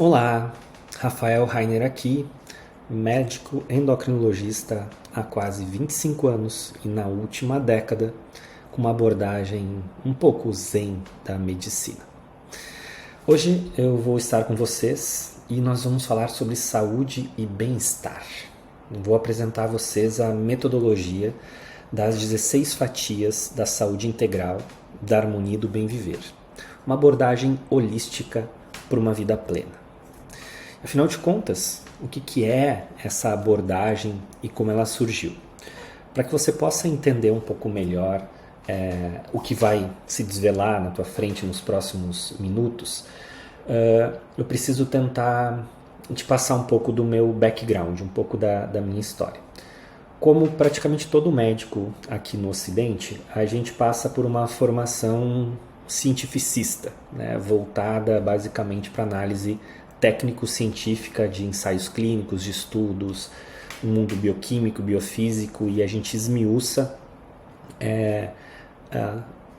Olá, Rafael Rainer aqui, médico endocrinologista há quase 25 anos e na última década com uma abordagem um pouco zen da medicina. Hoje eu vou estar com vocês e nós vamos falar sobre saúde e bem-estar. Vou apresentar a vocês a metodologia das 16 fatias da saúde integral, da harmonia e do bem-viver. Uma abordagem holística para uma vida plena. Afinal de contas, o que é essa abordagem e como ela surgiu? Para que você possa entender um pouco melhor o que vai se desvelar na tua frente nos próximos minutos, eu preciso tentar te passar um pouco do meu background, um pouco da minha história. Como praticamente todo médico aqui no Ocidente, a gente passa por uma formação cientificista, né, voltada basicamente para análise técnico-científica de ensaios clínicos, de estudos, no mundo bioquímico, biofísico, e a gente esmiuça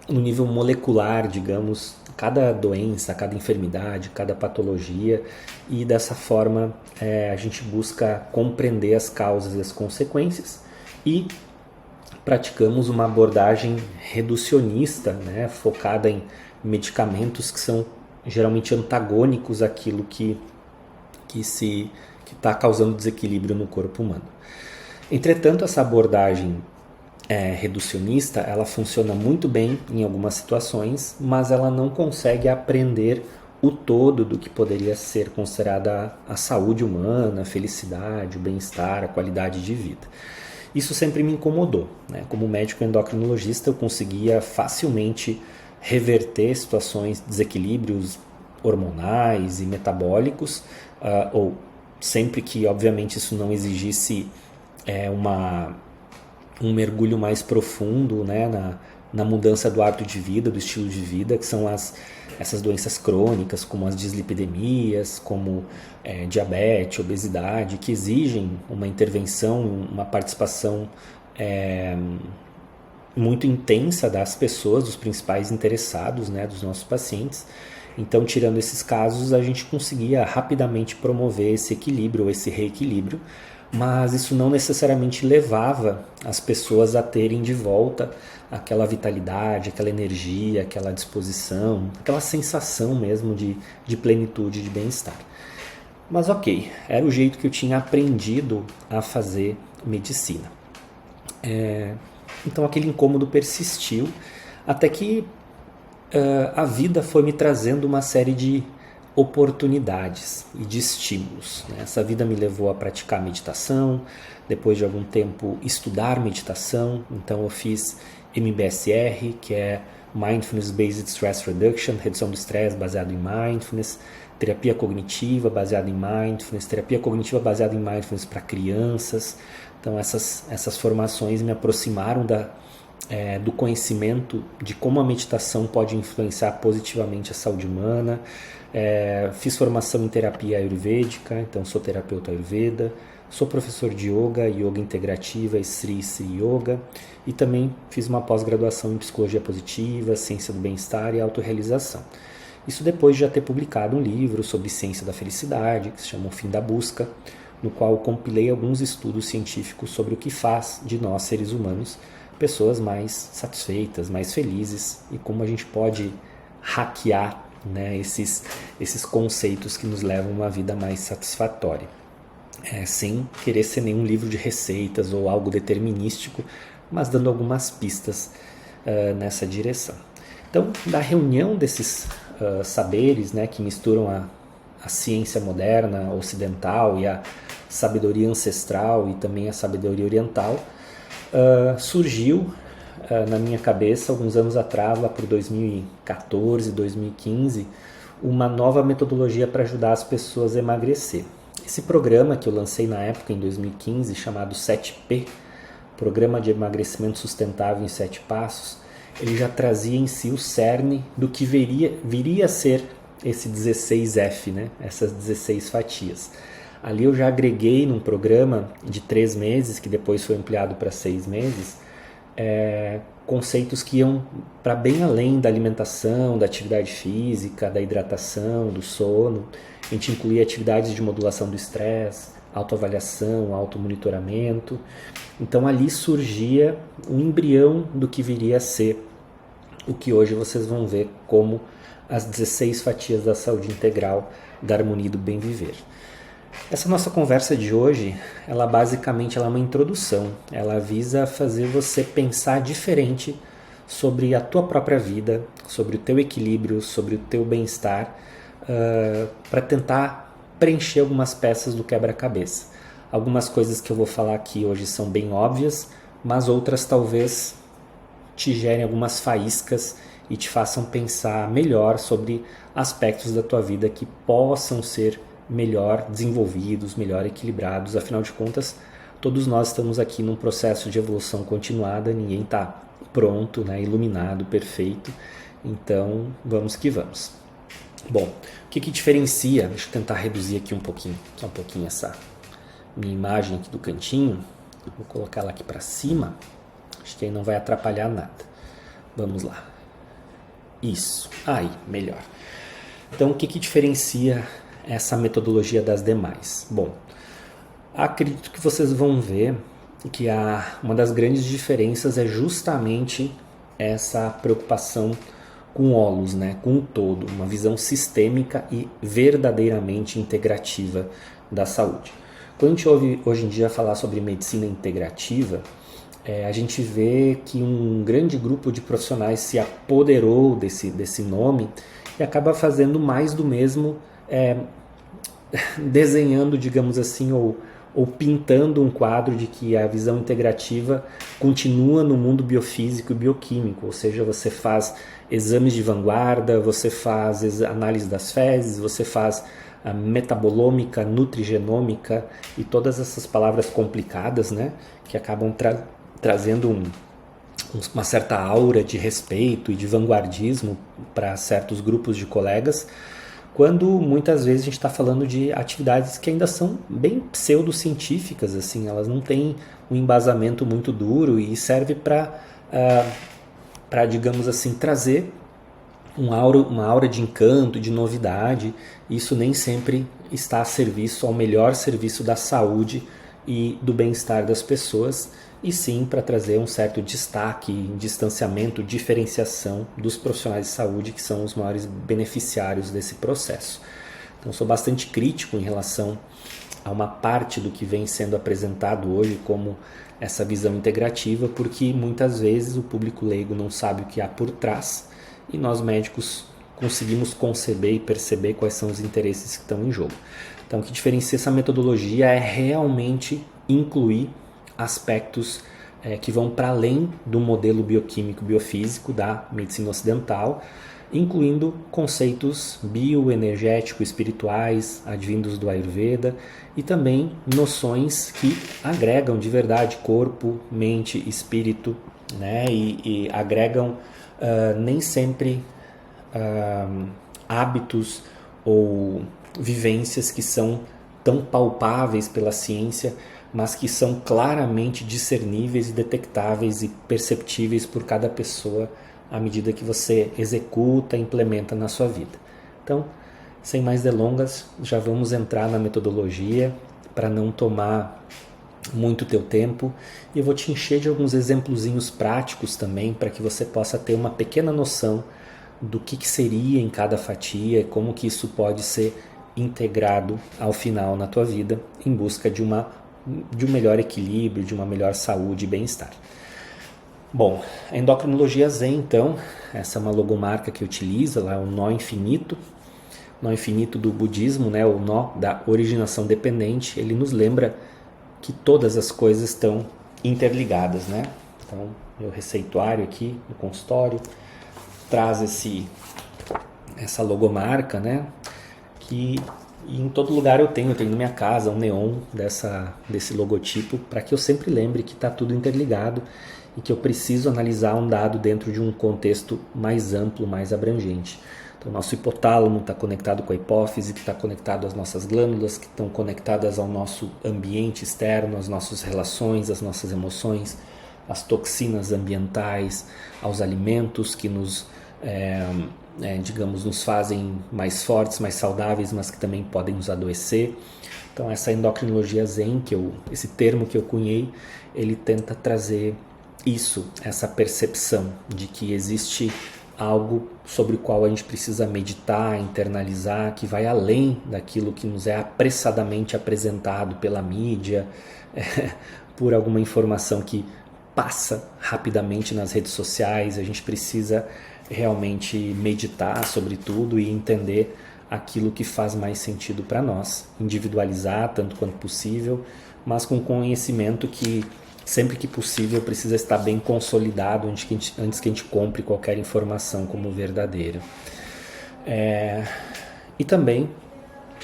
no nível molecular, digamos, cada doença, cada enfermidade, cada patologia, e dessa forma a gente busca compreender as causas e as consequências e praticamos uma abordagem reducionista, né, focada em medicamentos que são geralmente antagônicos àquilo que está causando desequilíbrio no corpo humano. Entretanto, essa abordagem reducionista, ela funciona muito bem em algumas situações, mas ela não consegue aprender o todo do que poderia ser considerada a saúde humana, a felicidade, o bem-estar, a qualidade de vida. Isso sempre me incomodou, né? Como médico endocrinologista, eu conseguia facilmente reverter situações, desequilíbrios hormonais e metabólicos, ou sempre que, obviamente, isso não exigisse um mergulho mais profundo, né, na mudança do hábito de vida, do estilo de vida, que são essas doenças crônicas, como as dislipidemias, como diabetes, obesidade, que exigem uma intervenção, uma participação muito intensa das pessoas, dos principais interessados, né, dos nossos pacientes. Então, tirando esses casos, a gente conseguia rapidamente promover esse equilíbrio, esse reequilíbrio, mas isso não necessariamente levava as pessoas a terem de volta aquela vitalidade, aquela energia, aquela disposição, aquela sensação mesmo de plenitude, de bem-estar. Mas ok, era o jeito que eu tinha aprendido a fazer medicina. Então aquele incômodo persistiu, até que a vida foi me trazendo uma série de oportunidades e de estímulos. Essa vida me levou a praticar meditação, depois de algum tempo estudar meditação, então eu fiz MBSR, que é Mindfulness Based Stress Reduction, redução do estresse baseado em mindfulness, terapia cognitiva baseada em mindfulness, terapia cognitiva baseada em mindfulness para crianças. Então essas formações me aproximaram do conhecimento de como a meditação pode influenciar positivamente a saúde humana. Fiz formação em terapia ayurvédica, então sou terapeuta ayurveda, sou professor de yoga integrativa e Sri Yoga, e também fiz uma pós-graduação em psicologia positiva, ciência do bem-estar e autorrealização. Isso depois de já ter publicado um livro sobre ciência da felicidade, que se chama O Fim da Busca, no qual compilei alguns estudos científicos sobre o que faz de nós, seres humanos, pessoas mais satisfeitas, mais felizes, e como a gente pode hackear, né, esses conceitos que nos levam a uma vida mais satisfatória, sem querer ser nenhum livro de receitas ou algo determinístico, mas dando algumas pistas nessa direção. Então, da reunião desses saberes, né, que misturam a ciência moderna, ocidental, e a sabedoria ancestral e também a sabedoria oriental, surgiu na minha cabeça, alguns anos atrás, lá por 2014, 2015, uma nova metodologia para ajudar as pessoas a emagrecer. Esse programa que eu lancei na época, em 2015, chamado 7P, Programa de Emagrecimento Sustentável em 7 Passos, ele já trazia em si o cerne do que viria a ser esse 16F, né? Essas 16 fatias. Ali eu já agreguei num programa de 3 meses, que depois foi ampliado para 6 meses, conceitos que iam para bem além da alimentação, da atividade física, da hidratação, do sono. A gente incluía atividades de modulação do estresse, autoavaliação, automonitoramento. Então ali surgia um embrião do que viria a ser o que hoje vocês vão ver como as 16 fatias da saúde integral, da harmonia e do bem viver. Essa nossa conversa de hoje, ela basicamente é uma introdução. Ela visa fazer você pensar diferente sobre a tua própria vida, sobre o teu equilíbrio, sobre o teu bem-estar, para tentar preencher algumas peças do quebra-cabeça. Algumas coisas que eu vou falar aqui hoje são bem óbvias, mas outras talvez te gerem algumas faíscas e te façam pensar melhor sobre aspectos da tua vida que possam ser melhor desenvolvidos, melhor equilibrados. Afinal de contas, todos nós estamos aqui num processo de evolução continuada, ninguém está pronto, né, iluminado, perfeito. Então, vamos que vamos. Bom, o que diferencia? Deixa eu tentar reduzir aqui só um pouquinho essa minha imagem aqui do cantinho. Vou colocar ela aqui para cima. Acho que aí não vai atrapalhar nada. Vamos lá. Isso. Aí, melhor. Então, o que diferencia essa metodologia das demais? Bom, acredito que vocês vão ver que uma das grandes diferenças é justamente essa preocupação com o holos, né? Com o todo, uma visão sistêmica e verdadeiramente integrativa da saúde. Quando a gente ouve hoje em dia falar sobre medicina integrativa, a gente vê que um grande grupo de profissionais se apoderou desse nome e acaba fazendo mais do mesmo, desenhando, digamos assim, ou pintando um quadro de que a visão integrativa continua no mundo biofísico e bioquímico, ou seja, você faz exames de vanguarda, você faz análise das fezes, você faz a metabolômica, nutrigenômica e todas essas palavras complicadas, né, que acabam trazendo uma certa aura de respeito e de vanguardismo para certos grupos de colegas, quando muitas vezes a gente está falando de atividades que ainda são bem pseudocientíficas, assim, elas não têm um embasamento muito duro e serve para, digamos assim, trazer uma aura de encanto, de novidade. Isso nem sempre está a serviço, ao melhor serviço da saúde e do bem-estar das pessoas, e sim para trazer um certo destaque, distanciamento, diferenciação dos profissionais de saúde, que são os maiores beneficiários desse processo. Então, sou bastante crítico em relação a uma parte do que vem sendo apresentado hoje como essa visão integrativa, porque muitas vezes o público leigo não sabe o que há por trás e nós médicos conseguimos conceber e perceber quais são os interesses que estão em jogo. Então, o que diferencia essa metodologia é realmente incluir aspectos que vão para além do modelo bioquímico biofísico da medicina ocidental, incluindo conceitos bioenergéticos espirituais advindos do Ayurveda e também noções que agregam de verdade corpo, mente, espírito, né? E agregam nem sempre hábitos ou vivências que são tão palpáveis pela ciência, mas que são claramente discerníveis e detectáveis e perceptíveis por cada pessoa à medida que você executa e implementa na sua vida. Então, sem mais delongas, já vamos entrar na metodologia para não tomar muito teu tempo, e eu vou te encher de alguns exemplozinhos práticos também para que você possa ter uma pequena noção do que seria em cada fatia, como que isso pode ser integrado ao final na tua vida em busca de um melhor equilíbrio, de uma melhor saúde e bem-estar. Bom, a endocrinologia Zen, então, essa é uma logomarca que eu utilizo, ela é o nó infinito do budismo, né, o nó da originação dependente. Ele nos lembra que todas as coisas estão interligadas, né? Então, meu receituário aqui no consultório traz essa logomarca, né, que em todo lugar eu tenho na minha casa um neon desse logotipo, para que eu sempre lembre que está tudo interligado e que eu preciso analisar um dado dentro de um contexto mais amplo, mais abrangente. Então, o nosso hipotálamo está conectado com a hipófise, que está conectado às nossas glândulas, que estão conectadas ao nosso ambiente externo, às nossas relações, às nossas emoções, às toxinas ambientais, aos alimentos que nos, digamos, nos fazem mais fortes, mais saudáveis, mas que também podem nos adoecer. Então essa endocrinologia zen, esse termo que eu cunhei, ele tenta trazer isso, essa percepção de que existe algo sobre o qual a gente precisa meditar, internalizar, que vai além daquilo que nos é apressadamente apresentado pela mídia, por alguma informação que passa rapidamente nas redes sociais. A gente precisa realmente meditar sobre tudo e entender aquilo que faz mais sentido para nós, individualizar tanto quanto possível, mas com conhecimento que sempre que possível precisa estar bem consolidado antes que a gente compre qualquer informação como verdadeira. E também,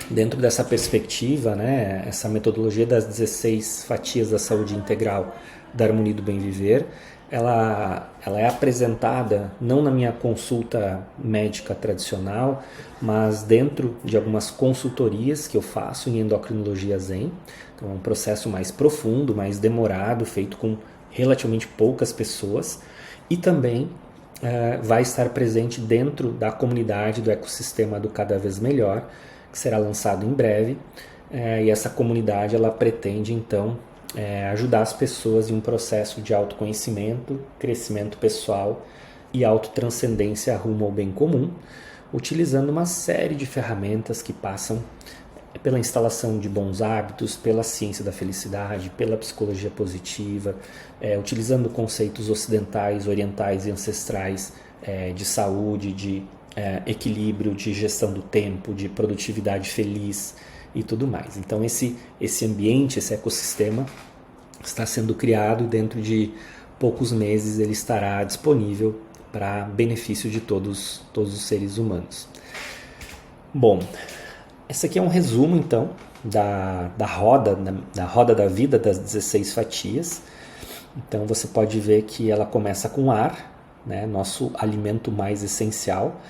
dentro dessa perspectiva, né, essa metodologia das 16 fatias da saúde integral da harmonia do bem viver, ela é apresentada não na minha consulta médica tradicional, mas dentro de algumas consultorias que eu faço em endocrinologia zen. Então é um processo mais profundo, mais demorado, feito com relativamente poucas pessoas, e também vai estar presente dentro da comunidade do ecossistema do Cada Vez Melhor, que será lançado em breve, e essa comunidade ela pretende então ajudar as pessoas em um processo de autoconhecimento, crescimento pessoal e autotranscendência rumo ao bem comum, utilizando uma série de ferramentas que passam pela instalação de bons hábitos, pela ciência da felicidade, pela psicologia positiva, utilizando conceitos ocidentais, orientais e ancestrais de saúde, de equilíbrio, de gestão do tempo, de produtividade feliz e tudo mais. Então esse ambiente, esse ecossistema está sendo criado e dentro de poucos meses ele estará disponível para benefício de todos os seres humanos. Bom, esse aqui é um resumo então da roda da vida das 16 fatias. Então você pode ver que ela começa com ar, né, nosso alimento mais essencial,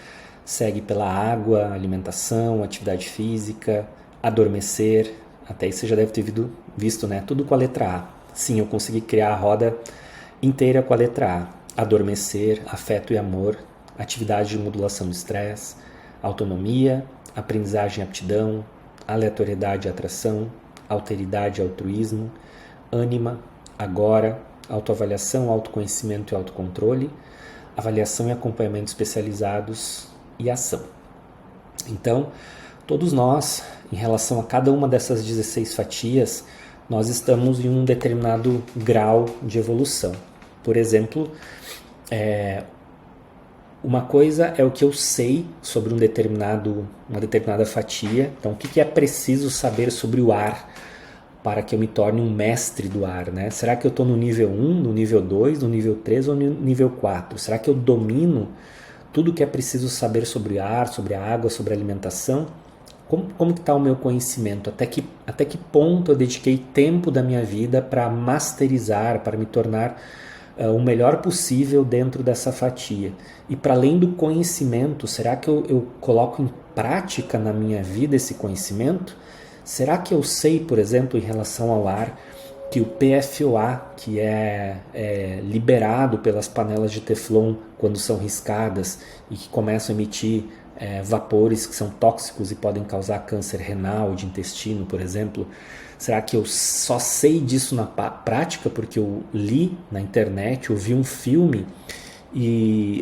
segue pela água, alimentação, atividade física, adormecer, até aí você já deve ter visto, né? Tudo com a letra A. Sim, eu consegui criar a roda inteira com a letra A. Adormecer, afeto e amor, atividade de modulação do estresse, autonomia, aprendizagem e aptidão, aleatoriedade e atração, alteridade e altruísmo, ânima, agora, autoavaliação, autoconhecimento e autocontrole, avaliação e acompanhamento especializados e ação. Então, todos nós, em relação a cada uma dessas 16 fatias, nós estamos em um determinado grau de evolução. Por exemplo, uma coisa é o que eu sei sobre uma determinada fatia. Então, o que é preciso saber sobre o ar para que eu me torne um mestre do ar, né? Será que eu estou no nível 1, no nível 2, no nível 3 ou no nível 4? Será que eu domino tudo o que é preciso saber sobre ar, sobre a água, sobre a alimentação? Como está o meu conhecimento? Até que ponto eu dediquei tempo da minha vida para masterizar, para me tornar o melhor possível dentro dessa fatia? E para além do conhecimento, será que eu coloco em prática na minha vida esse conhecimento? Será que eu sei, por exemplo, em relação ao ar, que o PFOA, que é liberado pelas panelas de Teflon quando são riscadas e que começam a emitir vapores que são tóxicos e podem causar câncer renal, de intestino, por exemplo? Será que eu só sei disso na prática porque eu li na internet, ou vi um filme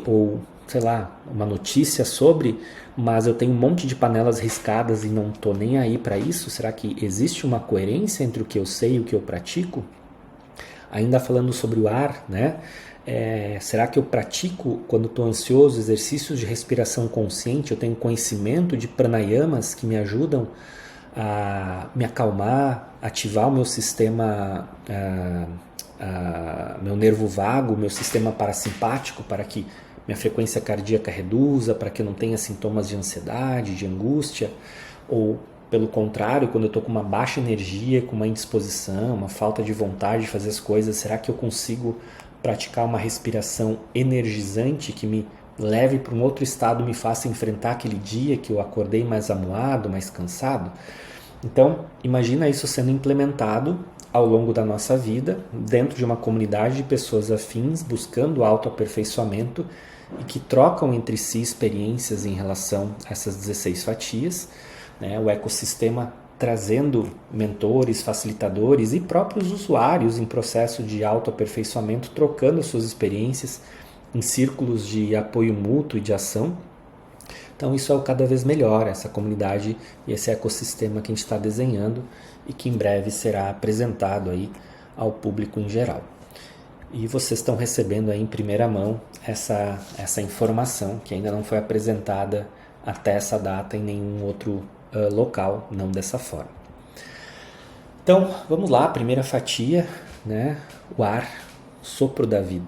ou, sei lá, uma notícia sobre, mas eu tenho um monte de panelas riscadas e não estou nem aí para isso? Será que existe uma coerência entre o que eu sei e o que eu pratico? Ainda falando sobre o ar, né? Será que eu pratico, quando estou ansioso, exercícios de respiração consciente? Eu tenho conhecimento de pranayamas que me ajudam a me acalmar, ativar o meu sistema, meu nervo vago, meu sistema parasimpático, para que minha frequência cardíaca reduza, para que eu não tenha sintomas de ansiedade, de angústia? Ou, pelo contrário, quando eu estou com uma baixa energia, com uma indisposição, uma falta de vontade de fazer as coisas, será que eu consigo praticar uma respiração energizante que me leve para um outro estado, me faça enfrentar aquele dia que eu acordei mais amuado, mais cansado? Então, imagina isso sendo implementado ao longo da nossa vida, dentro de uma comunidade de pessoas afins, buscando autoaperfeiçoamento e que trocam entre si experiências em relação a essas 16 fatias, né? O ecossistema trazendo mentores, facilitadores e próprios usuários em processo de autoaperfeiçoamento, trocando suas experiências em círculos de apoio mútuo e de ação. Então isso é o cada vez melhor, essa comunidade e esse ecossistema que a gente está desenhando e que em breve será apresentado aí ao público em geral. E vocês estão recebendo aí em primeira mão essa informação que ainda não foi apresentada até essa data em nenhum outro local, não dessa forma. Então, vamos lá, a primeira fatia, né? O ar, sopro da vida.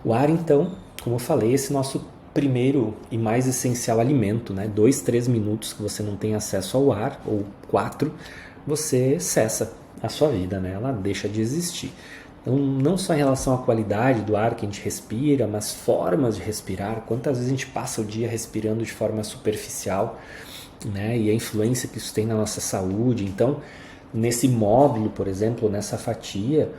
O ar, então, como eu falei, esse nosso primeiro e mais essencial alimento, né? 2, 3 minutos que você não tem acesso ao ar, ou 4, você cessa a sua vida, né? Ela deixa de existir. Então, não só em relação à qualidade do ar que a gente respira, mas formas de respirar. Quantas vezes a gente passa o dia respirando de forma superficial, né? E a influência que isso tem na nossa saúde. Então, nesse módulo, por exemplo, nessa fatia,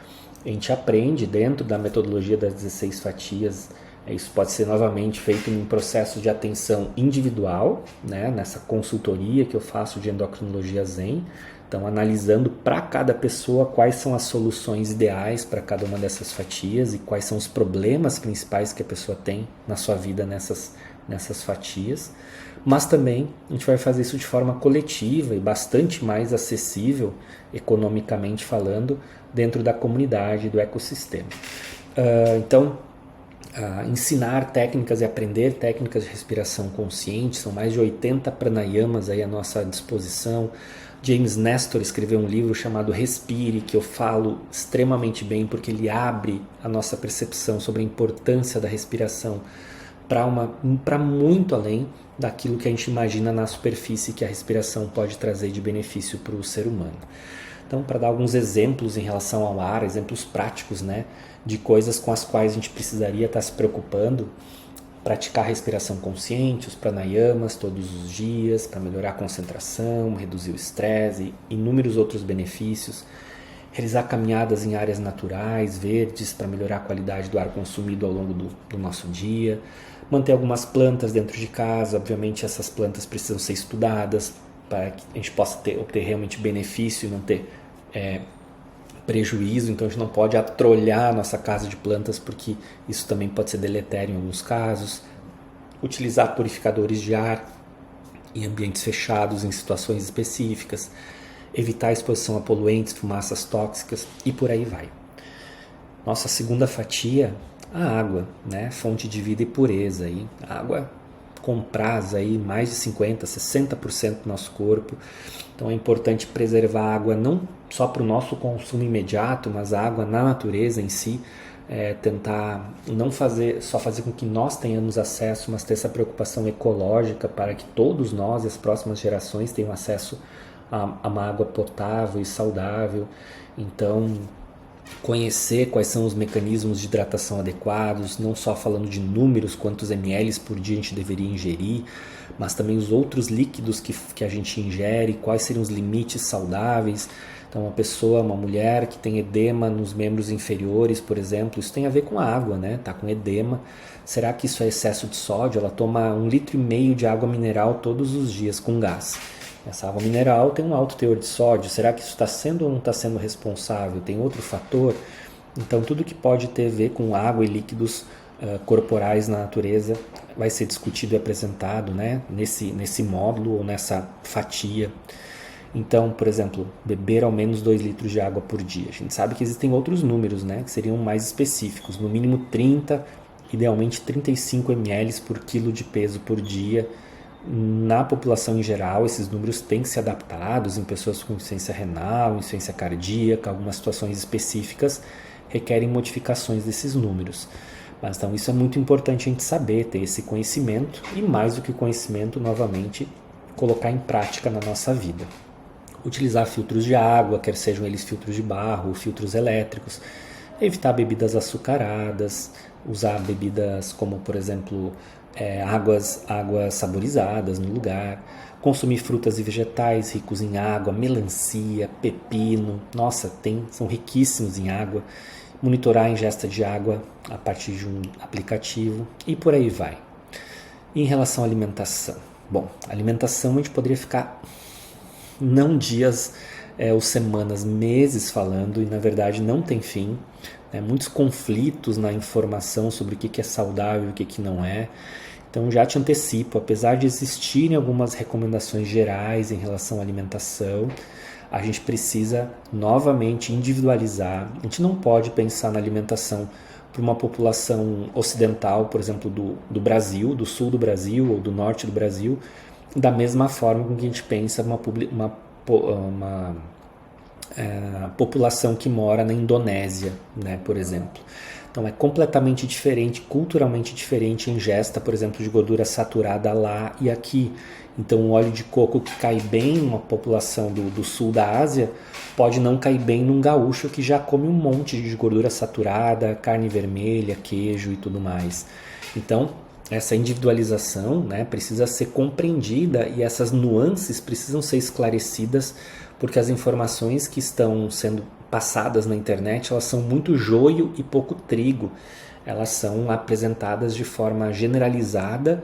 a gente aprende dentro da metodologia das 16 fatias. Isso pode ser novamente feito em um processo de atenção individual, né? Nessa consultoria que eu faço de endocrinologia Zen. Então, analisando para cada pessoa quais são as soluções ideais para cada uma dessas fatias e quais são os problemas principais que a pessoa tem na sua vida nessas fatias. Mas também a gente vai fazer isso de forma coletiva e bastante mais acessível, economicamente falando, dentro da comunidade, do ecossistema. Então, ensinar técnicas e aprender técnicas de respiração consciente, são mais de 80 pranayamas aí à nossa disposição. James Nestor escreveu um livro chamado Respire, que eu falo extremamente bem porque ele abre a nossa percepção sobre a importância da respiração para muito além daquilo que a gente imagina na superfície que a respiração pode trazer de benefício para o ser humano. Então, para dar alguns exemplos em relação ao ar, exemplos práticos, né, de coisas com as quais a gente precisaria estar se preocupando, praticar respiração consciente, os pranayamas todos os dias para melhorar a concentração, reduzir o estresse e inúmeros outros benefícios. Realizar caminhadas em áreas naturais, verdes, para melhorar a qualidade do ar consumido ao longo do nosso dia. Manter algumas plantas dentro de casa, obviamente essas plantas precisam ser estudadas para que a gente possa obter realmente benefício e não ter prejuízo. Então a gente não pode atrolhar a nossa casa de plantas porque isso também pode ser deletério em alguns casos. Utilizar purificadores de ar em ambientes fechados em situações específicas. Evitar a exposição a poluentes, fumaças tóxicas e por aí vai. Nossa segunda fatia, a água, né? Fonte de vida e pureza. Aí. A água compraz aí mais de 50%, 60% do nosso corpo. Então é importante preservar a água não só para o nosso consumo imediato, mas a água na natureza em si. Tentar não fazer com que nós tenhamos acesso, mas ter essa preocupação ecológica para que todos nós e as próximas gerações tenham acesso a uma água potável e saudável. Então, conhecer quais são os mecanismos de hidratação adequados, não só falando de números, quantos ml por dia a gente deveria ingerir, mas também os outros líquidos que a gente ingere, quais seriam os limites saudáveis. Então, uma mulher que tem edema nos membros inferiores, por exemplo, isso tem a ver com a água, né? Tá com edema. Será que isso é excesso de sódio? Ela toma 1,5 litro de água mineral todos os dias com gás. Essa água mineral tem um alto teor de sódio. Será que isso está sendo ou não está sendo responsável? Tem outro fator? Então, tudo que pode ter a ver com água e líquidos corporais na natureza vai ser discutido e apresentado, né? nesse módulo ou nessa fatia. Então, por exemplo, beber ao menos 2 litros de água por dia. A gente sabe que existem outros números, né, que seriam mais específicos. No mínimo 30, idealmente 35 ml por quilo de peso por dia. Na população em geral, esses números têm que ser adaptados em pessoas com insuficiência renal, insuficiência cardíaca, algumas situações específicas requerem modificações desses números. Mas então isso é muito importante a gente saber, ter esse conhecimento e mais do que conhecimento, novamente, colocar em prática na nossa vida. Utilizar filtros de água, quer sejam eles filtros de barro ou filtros elétricos, evitar bebidas açucaradas, usar bebidas como, por exemplo, águas saborizadas no lugar, consumir frutas e vegetais ricos em água, melancia, pepino, nossa, são riquíssimos em água, monitorar a ingesta de água a partir de um aplicativo e por aí vai. E em relação à alimentação, bom, alimentação a gente poderia ficar não dias ou semanas, meses falando, e na verdade não tem fim. Muitos conflitos na informação sobre o que é saudável e o que não é. Então já te antecipo, apesar de existirem algumas recomendações gerais em relação à alimentação, a gente precisa novamente individualizar. A gente não pode pensar na alimentação para uma população ocidental, por exemplo, do Brasil, do sul do Brasil ou do norte do Brasil, da mesma forma com que a gente pensa uma população que mora na Indonésia, né, por exemplo. Então é completamente diferente, culturalmente diferente a ingesta, por exemplo, de gordura saturada lá e aqui. Então o óleo de coco que cai bem numa população do sul da Ásia pode não cair bem num gaúcho que já come um monte de gordura saturada, carne vermelha, queijo e tudo mais. Então essa individualização, né, precisa ser compreendida e essas nuances precisam ser esclarecidas, porque as informações que estão sendo passadas na internet, elas são muito joio e pouco trigo. Elas são apresentadas de forma generalizada,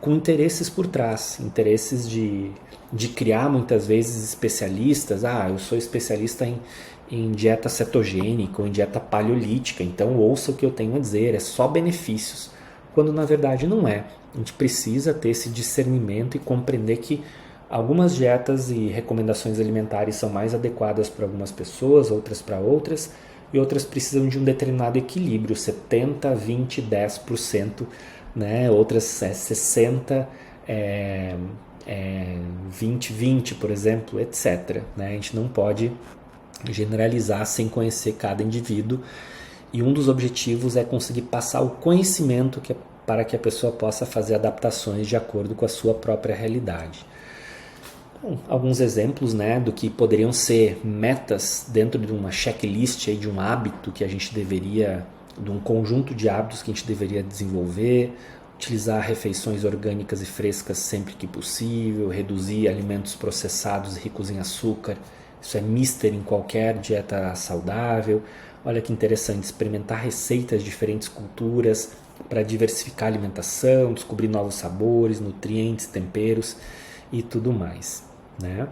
com interesses por trás, interesses de criar muitas vezes especialistas. Eu sou especialista em dieta cetogênica ou em dieta paleolítica, então ouça o que eu tenho a dizer, é só benefícios, quando na verdade não é. A gente precisa ter esse discernimento e compreender que algumas dietas e recomendações alimentares são mais adequadas para algumas pessoas, outras para outras, e outras precisam de um determinado equilíbrio, 70, 20, 10%, né? Outras 60, 20, 20, por exemplo, etc. Né? A gente não pode generalizar sem conhecer cada indivíduo, e um dos objetivos é conseguir passar o conhecimento para que a pessoa possa fazer adaptações de acordo com a sua própria realidade. Alguns exemplos, né, do que poderiam ser metas dentro de uma checklist aí, de um hábito que a gente deveria, de um conjunto de hábitos que a gente deveria desenvolver: utilizar refeições orgânicas e frescas sempre que possível, reduzir alimentos processados ricos em açúcar, isso é mister em qualquer dieta saudável. Olha que interessante, experimentar receitas de diferentes culturas para diversificar a alimentação, descobrir novos sabores, nutrientes, temperos e tudo mais, né?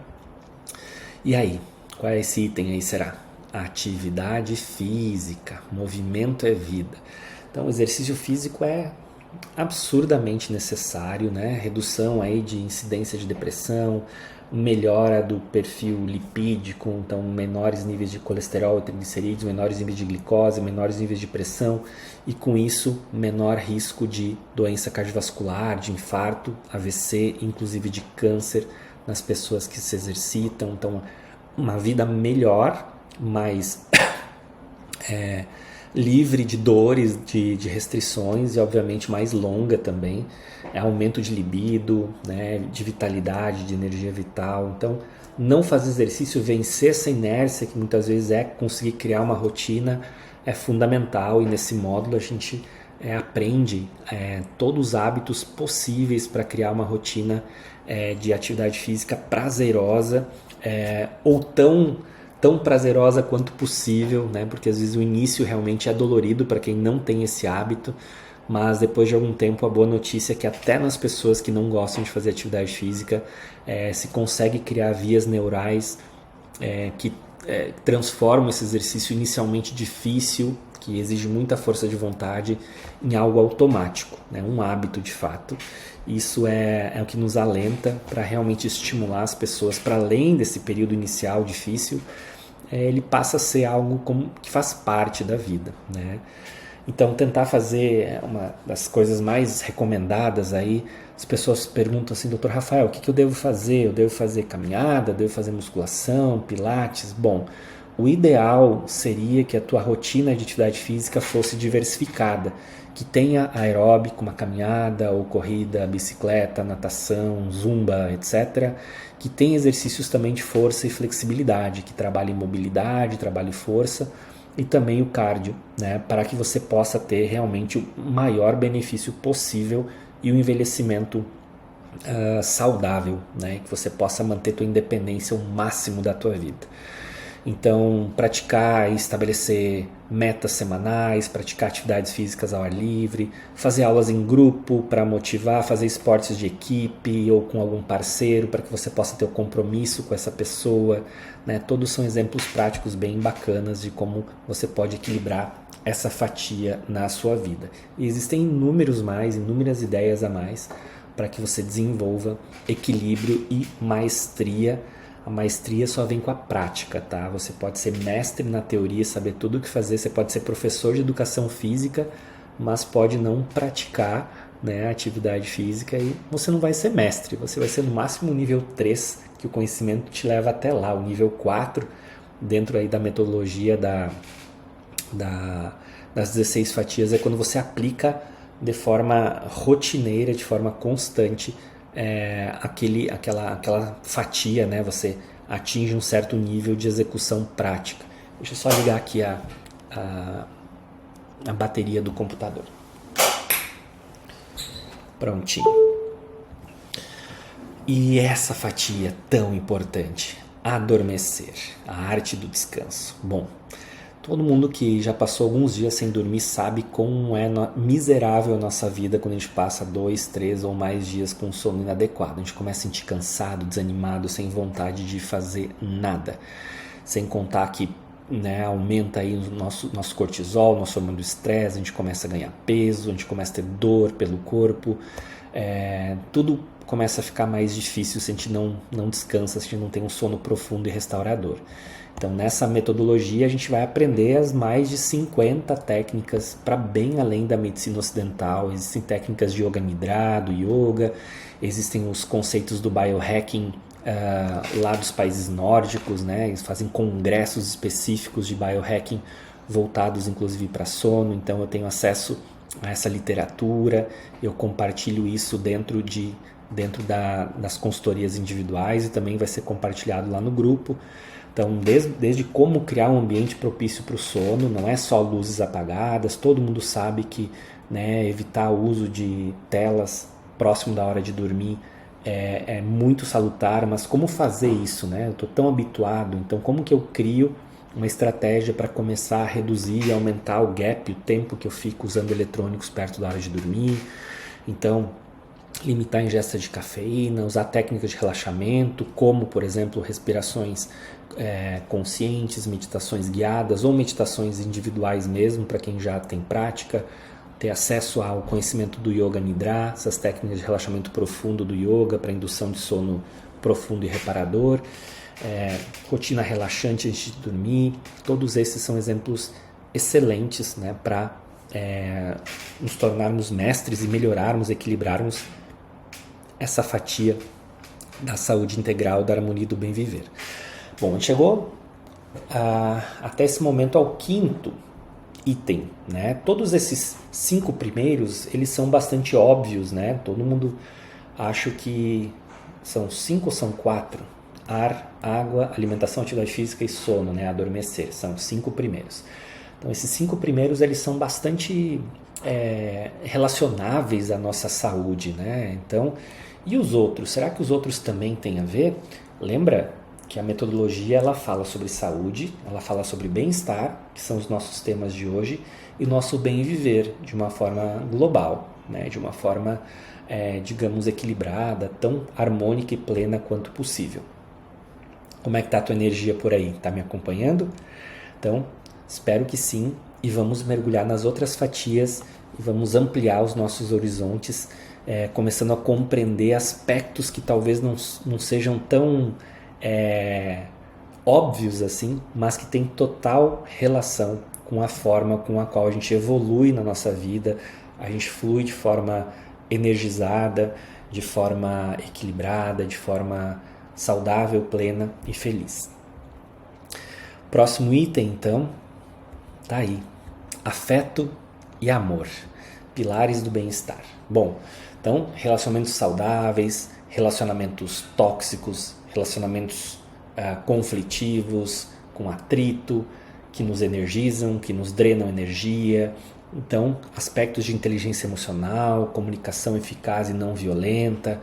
E aí, qual é esse item aí, será? Atividade física, movimento é vida. Então o exercício físico é absurdamente necessário, né? Redução aí de incidência de depressão, melhora do perfil lipídico, então menores níveis de colesterol e triglicerídeos, menores níveis de glicose, menores níveis de pressão, e com isso menor risco de doença cardiovascular, de infarto, AVC, inclusive de câncer nas pessoas que se exercitam. Então uma vida melhor, mais livre de dores, de restrições, e obviamente mais longa também. Aumento de libido, né, de vitalidade, de energia vital. Então não fazer exercício, vencer essa inércia que muitas vezes conseguir criar uma rotina, é fundamental, e nesse módulo a gente aprende todos os hábitos possíveis para criar uma rotina de atividade física prazerosa, ou tão prazerosa quanto possível, né? Porque às vezes o início realmente é dolorido para quem não tem esse hábito, mas depois de algum tempo a boa notícia é que até nas pessoas que não gostam de fazer atividade física se consegue criar vias neurais que transformam esse exercício inicialmente difícil, que exige muita força de vontade, em algo automático, né? Um hábito de fato. Isso é o que nos alenta para realmente estimular as pessoas para além desse período inicial difícil. Ele passa a ser algo que faz parte da vida, né? Então tentar fazer uma das coisas mais recomendadas aí. As pessoas perguntam assim: Dr. Rafael, o que eu devo fazer? Eu devo fazer caminhada? Devo fazer musculação, pilates? Bom, o ideal seria que a tua rotina de atividade física fosse diversificada, que tenha aeróbico, uma caminhada ou corrida, bicicleta, natação, zumba, etc. Que tenha exercícios também de força e flexibilidade, que trabalhe mobilidade, trabalhe força, e também o cardio, né, para que você possa ter realmente o maior benefício possível e o envelhecimento saudável, né? Que você possa manter tua independência o máximo da tua vida. Então, praticar e estabelecer metas semanais, praticar atividades físicas ao ar livre, fazer aulas em grupo para motivar, fazer esportes de equipe ou com algum parceiro para que você possa ter o compromisso com essa pessoa, né? Todos são exemplos práticos bem bacanas de como você pode equilibrar essa fatia na sua vida. E existem inúmeras ideias a mais para que você desenvolva equilíbrio e maestria. A maestria só vem com a prática, tá? Você pode ser mestre na teoria, saber tudo o que fazer, você pode ser professor de educação física, mas pode não praticar, né, a atividade física e você não vai ser mestre, você vai ser no máximo o nível 3, que o conhecimento te leva até lá, o nível 4, dentro aí da metodologia das 16 fatias, é quando você aplica de forma rotineira, de forma constante, aquela fatia, né? Você atinge um certo nível de execução prática. Deixa eu só ligar aqui a bateria do computador. Prontinho. E essa fatia tão importante, adormecer, a arte do descanso. Bom, todo mundo que já passou alguns dias sem dormir sabe como é miserável a nossa vida quando a gente passa 2, 3 ou mais dias com sono inadequado. A gente começa a sentir cansado, desanimado, sem vontade de fazer nada. Sem contar que, né, aumenta aí o nosso cortisol, nosso hormônio do estresse, a gente começa a ganhar peso, a gente começa a ter dor pelo corpo. Tudo começa a ficar mais difícil se a gente não descansa, se a gente não tem um sono profundo e restaurador. Então, nessa metodologia, a gente vai aprender as mais de 50 técnicas para bem além da medicina ocidental. Existem técnicas de yoga nidra, do yoga, existem os conceitos do biohacking lá dos países nórdicos, né? Eles fazem congressos específicos de biohacking voltados inclusive para sono. Então, eu tenho acesso a essa literatura, eu compartilho isso dentro das consultorias individuais e também vai ser compartilhado lá no grupo. Então, desde como criar um ambiente propício para o sono, não é só luzes apagadas, todo mundo sabe que, né, evitar o uso de telas próximo da hora de dormir é muito salutar, mas como fazer isso, né? Eu estou tão habituado, então como que eu crio uma estratégia para começar a reduzir e aumentar o gap, o tempo que eu fico usando eletrônicos perto da hora de dormir? Então, limitar a ingesta de cafeína, usar técnicas de relaxamento, como, por exemplo, respirações conscientes, meditações guiadas ou meditações individuais mesmo, para quem já tem prática, ter acesso ao conhecimento do Yoga Nidra, essas técnicas de relaxamento profundo do yoga para indução de sono profundo e reparador, rotina relaxante antes de dormir. Todos esses são exemplos excelentes, né, para nos tornarmos mestres e melhorarmos, equilibrarmos essa fatia da saúde integral, da harmonia e do bem viver. Bom, a gente chegou até esse momento ao 5º item, né? Todos esses 5 primeiros, eles são bastante óbvios, né? Todo mundo acha que são 5 ou são 4? Ar, água, alimentação, atividade física e sono, né? Adormecer, são os 5 primeiros. Então, esses 5 primeiros, eles são bastante relacionáveis à nossa saúde, né? Então, e os outros? Será que os outros também têm a ver? Lembra que a metodologia, ela fala sobre saúde, ela fala sobre bem-estar, que são os nossos temas de hoje, e nosso bem viver de uma forma global, né? De uma forma, digamos, equilibrada, tão harmônica e plena quanto possível. Como é que está a tua energia por aí? Está me acompanhando? Então, espero que sim, e vamos mergulhar nas outras fatias e vamos ampliar os nossos horizontes, começando a compreender aspectos que talvez não sejam tão óbvios assim, mas que tem total relação com a forma com a qual a gente evolui na nossa vida, a gente flui de forma energizada, de forma equilibrada, de forma saudável, plena e feliz. Próximo item, então, tá aí. Afeto e amor, pilares do bem-estar. Bom, então, relacionamentos saudáveis, relacionamentos tóxicos, relacionamentos conflitivos, com atrito, que nos energizam, que nos drenam energia, Então, aspectos de inteligência emocional, comunicação eficaz e não violenta,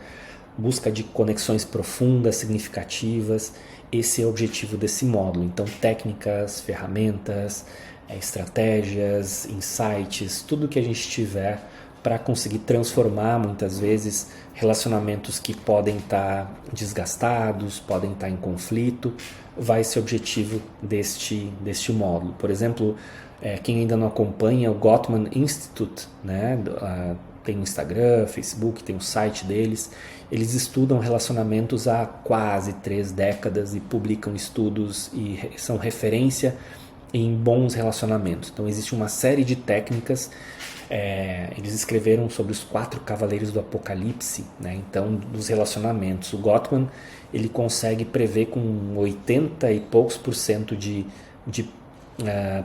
busca de conexões profundas, significativas. Esse é o objetivo desse módulo. Então, técnicas, ferramentas, estratégias, insights, tudo que a gente tiver para conseguir transformar, muitas vezes, relacionamentos que podem estar desgastados, podem estar em conflito, vai ser o objetivo deste módulo. Por exemplo, quem ainda não acompanha o Gottman Institute, né? Tem o Instagram, Facebook, tem o site deles. Eles estudam relacionamentos há quase 3 décadas e publicam estudos e são referência em bons relacionamentos. Então existe uma série de técnicas. Eles escreveram sobre os 4 cavaleiros do Apocalipse, né? Então, dos relacionamentos. O Gottman, ele consegue prever com 80 e poucos % de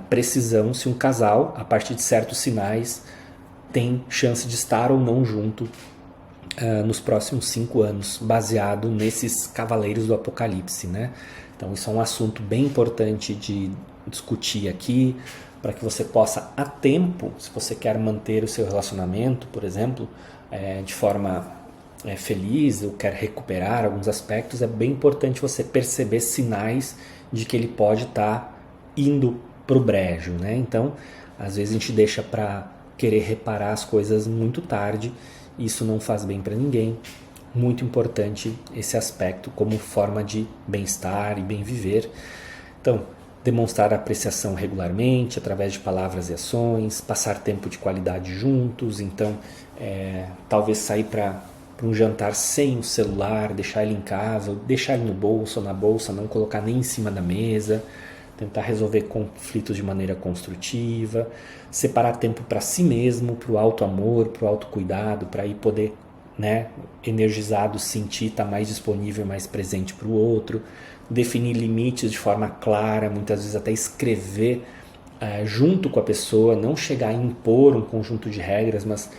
precisão se um casal, a partir de certos sinais, tem chance de estar ou não junto nos próximos 5 anos, baseado nesses cavaleiros do Apocalipse, né? Então isso é um assunto bem importante de discutir aqui, para que você possa, a tempo, se você quer manter o seu relacionamento, por exemplo, de forma feliz, ou quer recuperar alguns aspectos, é bem importante você perceber sinais de que ele pode estar indo para o brejo, né? Então, às vezes a gente deixa para querer reparar as coisas muito tarde, e isso não faz bem para ninguém. Muito importante esse aspecto como forma de bem-estar e bem viver. Então, demonstrar apreciação regularmente, através de palavras e ações, passar tempo de qualidade juntos. Então, talvez sair para um jantar sem o celular, deixar ele em casa, ou deixar ele no bolso ou na bolsa, não colocar nem em cima da mesa, tentar resolver conflitos de maneira construtiva, separar tempo para si mesmo, para o auto-amor, para o autocuidado, para ir poder, né, energizado, sentir, estar mais disponível, mais presente para o outro, definir limites de forma clara, muitas vezes até escrever junto com a pessoa, não chegar a impor um conjunto de regras, mas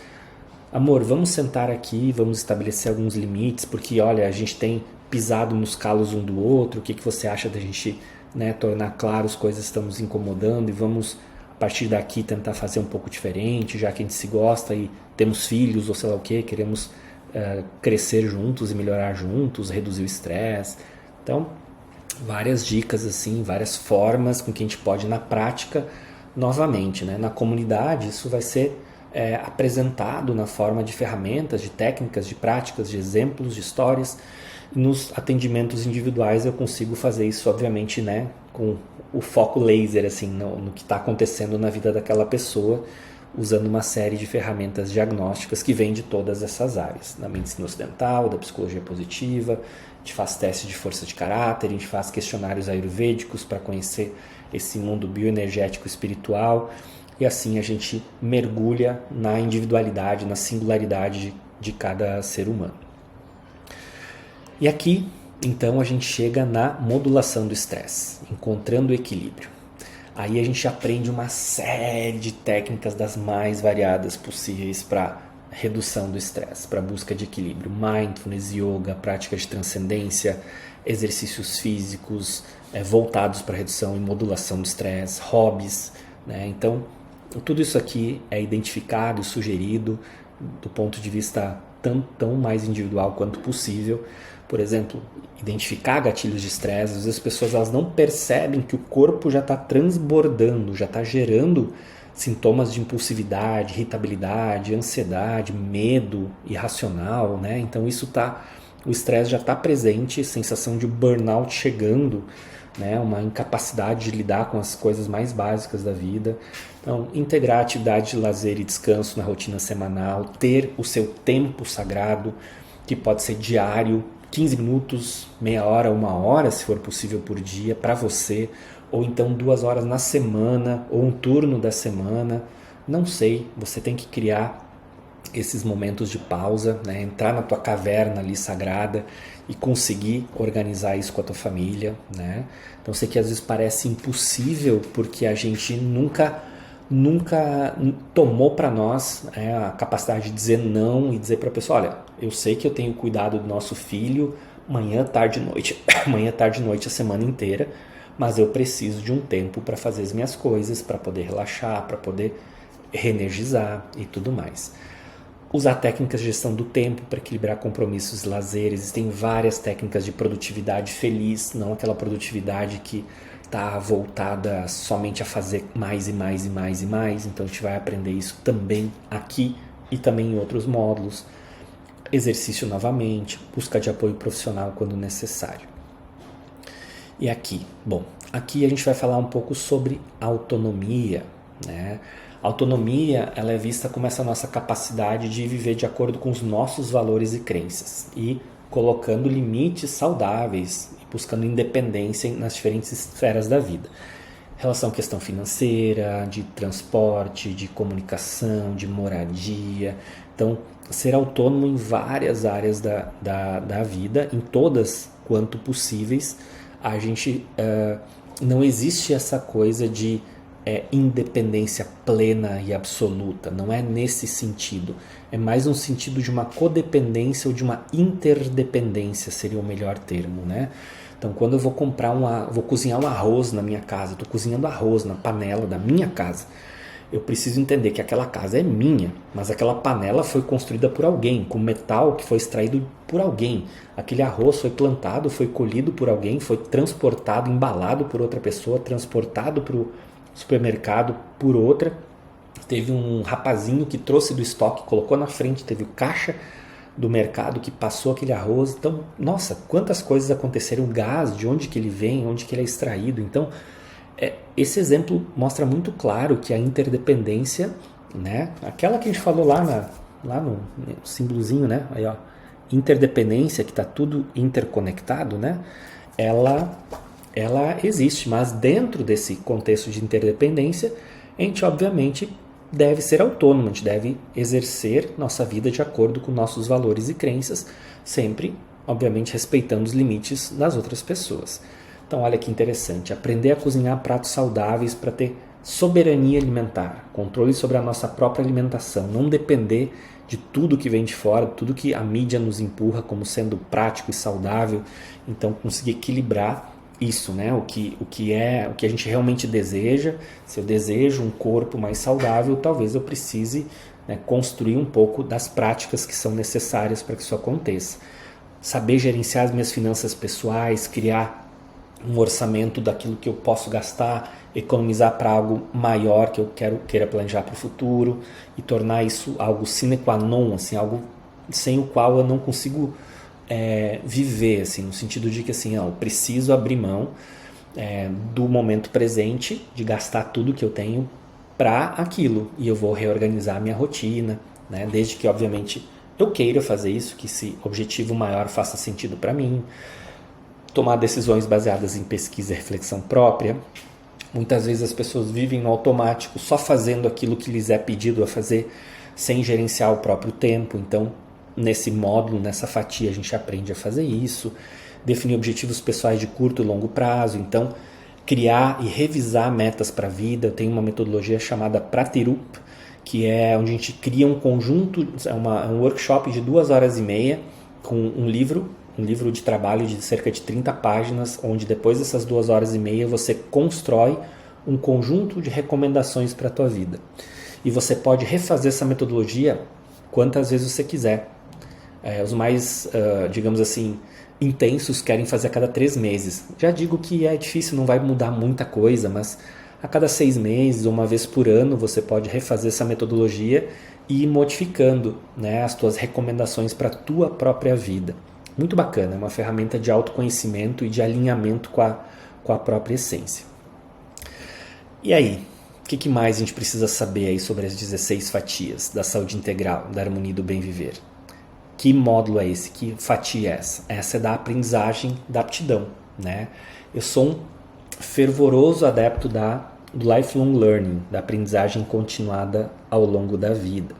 amor, vamos sentar aqui, vamos estabelecer alguns limites, porque olha, a gente tem pisado nos calos um do outro, o que você acha da gente, né, tornar claro as coisas que estão nos incomodando, e vamos a partir daqui tentar fazer um pouco diferente, já que a gente se gosta e temos filhos ou sei lá o que, queremos crescer juntos e melhorar juntos, reduzir o estresse. Então, várias dicas assim, várias formas com que a gente pode na prática, novamente, né? Na comunidade isso vai ser apresentado na forma de ferramentas, de técnicas, de práticas, de exemplos, de histórias. Nos atendimentos individuais eu consigo fazer isso, obviamente, né, com o foco laser assim, no que está acontecendo na vida daquela pessoa, usando uma série de ferramentas diagnósticas que vêm de todas essas áreas, da medicina ocidental, da psicologia positiva. A gente faz testes de força de caráter, a gente faz questionários ayurvédicos para conhecer esse mundo bioenergético espiritual, e assim a gente mergulha na individualidade, na singularidade de cada ser humano. E aqui, então, a gente chega na modulação do estresse, encontrando o equilíbrio. Aí a gente aprende uma série de técnicas das mais variadas possíveis para redução do estresse, para busca de equilíbrio. Mindfulness, yoga, prática de transcendência, exercícios físicos voltados para redução e modulação do estresse, hobbies, né? Então, tudo isso aqui é identificado e sugerido do ponto de vista tão mais individual quanto possível. Por exemplo, identificar gatilhos de estresse. Às vezes as pessoas elas não percebem que o corpo já está transbordando, já está gerando sintomas de impulsividade, irritabilidade, ansiedade, medo irracional, né? Então o estresse já está presente, sensação de burnout chegando, né? Uma incapacidade de lidar com as coisas mais básicas da vida. Então, integrar atividade de lazer e descanso na rotina semanal, ter o seu tempo sagrado, que pode ser diário, 15 minutos, meia hora, 1 hora, se for possível por dia, para você, ou então 2 horas na semana, ou um turno da semana, não sei, você tem que criar esses momentos de pausa, né? Entrar na tua caverna ali sagrada e conseguir organizar isso com a tua família, né? Então, sei que às vezes parece impossível, porque a gente nunca tomou para nós a capacidade de dizer não e dizer para a pessoa, olha, eu sei que eu tenho cuidado do nosso filho manhã, tarde e noite, manhã, tarde e noite a semana inteira, mas eu preciso de um tempo para fazer as minhas coisas, para poder relaxar, para poder reenergizar e tudo mais. Usar técnicas de gestão do tempo para equilibrar compromissos e lazeres. Existem várias técnicas de produtividade feliz, não aquela produtividade que está voltada somente a fazer mais e mais e mais e mais. Então a gente vai aprender isso também aqui e também em outros módulos. Exercício novamente, busca de apoio profissional quando necessário. E aqui, bom, aqui a gente vai falar um pouco sobre autonomia, né? Autonomia, ela é vista como essa nossa capacidade de viver de acordo com os nossos valores e crenças e colocando limites saudáveis e buscando independência nas diferentes esferas da vida. Relação à questão financeira, de transporte, de comunicação, de moradia. Então, ser autônomo em várias áreas da vida, em todas quanto possíveis. A gente não existe essa coisa de independência plena e absoluta, não é nesse sentido, é mais um sentido de uma codependência ou de uma interdependência, seria o melhor termo, né? Então, quando eu vou vou cozinhar um arroz na minha casa, estou cozinhando arroz na panela da minha casa, eu preciso entender que aquela casa é minha, mas aquela panela foi construída por alguém, com metal que foi extraído por alguém. Aquele arroz foi plantado, foi colhido por alguém, foi transportado, embalado por outra pessoa, transportado para o supermercado por outra. Teve um rapazinho que trouxe do estoque, colocou na frente, teve o caixa do mercado que passou aquele arroz. Então, nossa, quantas coisas aconteceram, o gás, de onde que ele vem, onde que ele é extraído. Então, esse exemplo mostra muito claro que a interdependência, né, aquela que a gente falou lá no símbolozinho, né, aí, ó, interdependência, que está tudo interconectado, né, ela existe, mas dentro desse contexto de interdependência, a gente obviamente deve ser autônomo, a gente deve exercer nossa vida de acordo com nossos valores e crenças, sempre, obviamente, respeitando os limites das outras pessoas. Então, olha que interessante, aprender a cozinhar pratos saudáveis para ter soberania alimentar, controle sobre a nossa própria alimentação, não depender de tudo que vem de fora, tudo que a mídia nos empurra como sendo prático e saudável. Então, conseguir equilibrar isso, né? O que a gente realmente deseja. Se eu desejo um corpo mais saudável, talvez eu precise, né, construir um pouco das práticas que são necessárias para que isso aconteça. Saber gerenciar as minhas finanças pessoais, criar um orçamento daquilo que eu posso gastar, economizar para algo maior que eu queira planejar para o futuro e tornar isso algo sine qua non, assim, algo sem o qual eu não consigo viver, assim, no sentido de que assim, eu preciso abrir mão do momento presente, de gastar tudo que eu tenho para aquilo, e eu vou reorganizar a minha rotina, né? Desde que obviamente eu queira fazer isso, que esse objetivo maior faça sentido para mim, tomar decisões baseadas em pesquisa e reflexão própria. Muitas vezes as pessoas vivem no automático, só fazendo aquilo que lhes é pedido a fazer, sem gerenciar o próprio tempo. Então, nesse módulo, nessa fatia, a gente aprende a fazer isso, definir objetivos pessoais de curto e longo prazo, então criar e revisar metas para a vida. Eu tenho uma metodologia chamada Pratirup, que é onde a gente cria um conjunto, um workshop de 2h30 com um livro de trabalho de cerca de 30 páginas, onde depois dessas 2h30 você constrói um conjunto de recomendações para a tua vida. E você pode refazer essa metodologia quantas vezes você quiser. Os mais, digamos assim, intensos querem fazer a cada 3 meses. Já digo que é difícil, não vai mudar muita coisa, mas a cada 6 meses ou uma vez por ano você pode refazer essa metodologia e ir modificando, né, as tuas recomendações para a tua própria vida. Muito bacana, é uma ferramenta de autoconhecimento e de alinhamento com a própria essência. E aí, o que mais a gente precisa saber aí sobre as 16 fatias da saúde integral, da harmonia e do bem viver? Que módulo é esse? Que fatia é essa? Essa é da aprendizagem da aptidão, né? Eu sou um fervoroso adepto do lifelong learning, da aprendizagem continuada ao longo da vida.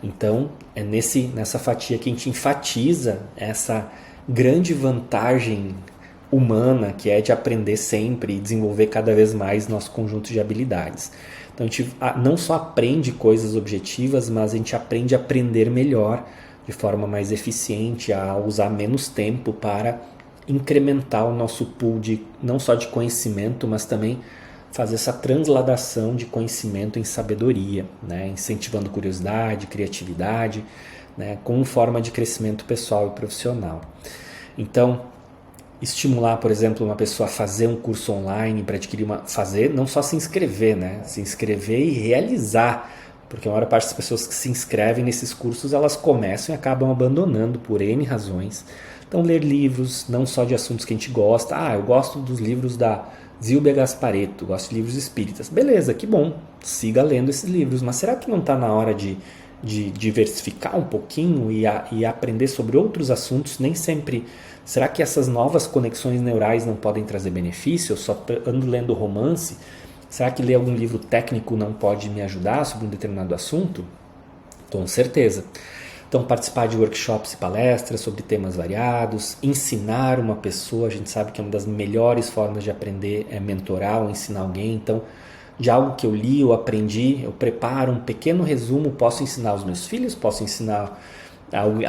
Então, é nessa fatia que a gente enfatiza essa grande vantagem humana que é de aprender sempre e desenvolver cada vez mais nosso conjunto de habilidades. Então, a gente não só aprende coisas objetivas, mas a gente aprende a aprender melhor, de forma mais eficiente, a usar menos tempo para incrementar o nosso pool não só de conhecimento, mas também fazer essa transladação de conhecimento em sabedoria, né? Incentivando curiosidade, criatividade, né? Como forma de crescimento pessoal e profissional. Então, estimular, por exemplo, uma pessoa a fazer um curso online para adquirir fazer, não só se inscrever, né? Se inscrever e realizar, porque a maior parte das pessoas que se inscrevem nesses cursos, elas começam e acabam abandonando por N razões. Então, ler livros, não só de assuntos que a gente gosta. Eu gosto dos livros da Zilbia Gasparetto, gosto de livros espíritas. Beleza, que bom, siga lendo esses livros, mas será que não está na hora de diversificar um pouquinho e aprender sobre outros assuntos? Nem sempre. Será que essas novas conexões neurais não podem trazer benefício? Eu só ando lendo romance. Será que ler algum livro técnico não pode me ajudar sobre um determinado assunto? Com certeza. Então, participar de workshops e palestras sobre temas variados, ensinar uma pessoa, a gente sabe que é uma das melhores formas de aprender é mentorar ou ensinar alguém. Então, de algo que eu li ou aprendi, eu preparo um pequeno resumo, posso ensinar os meus filhos, posso ensinar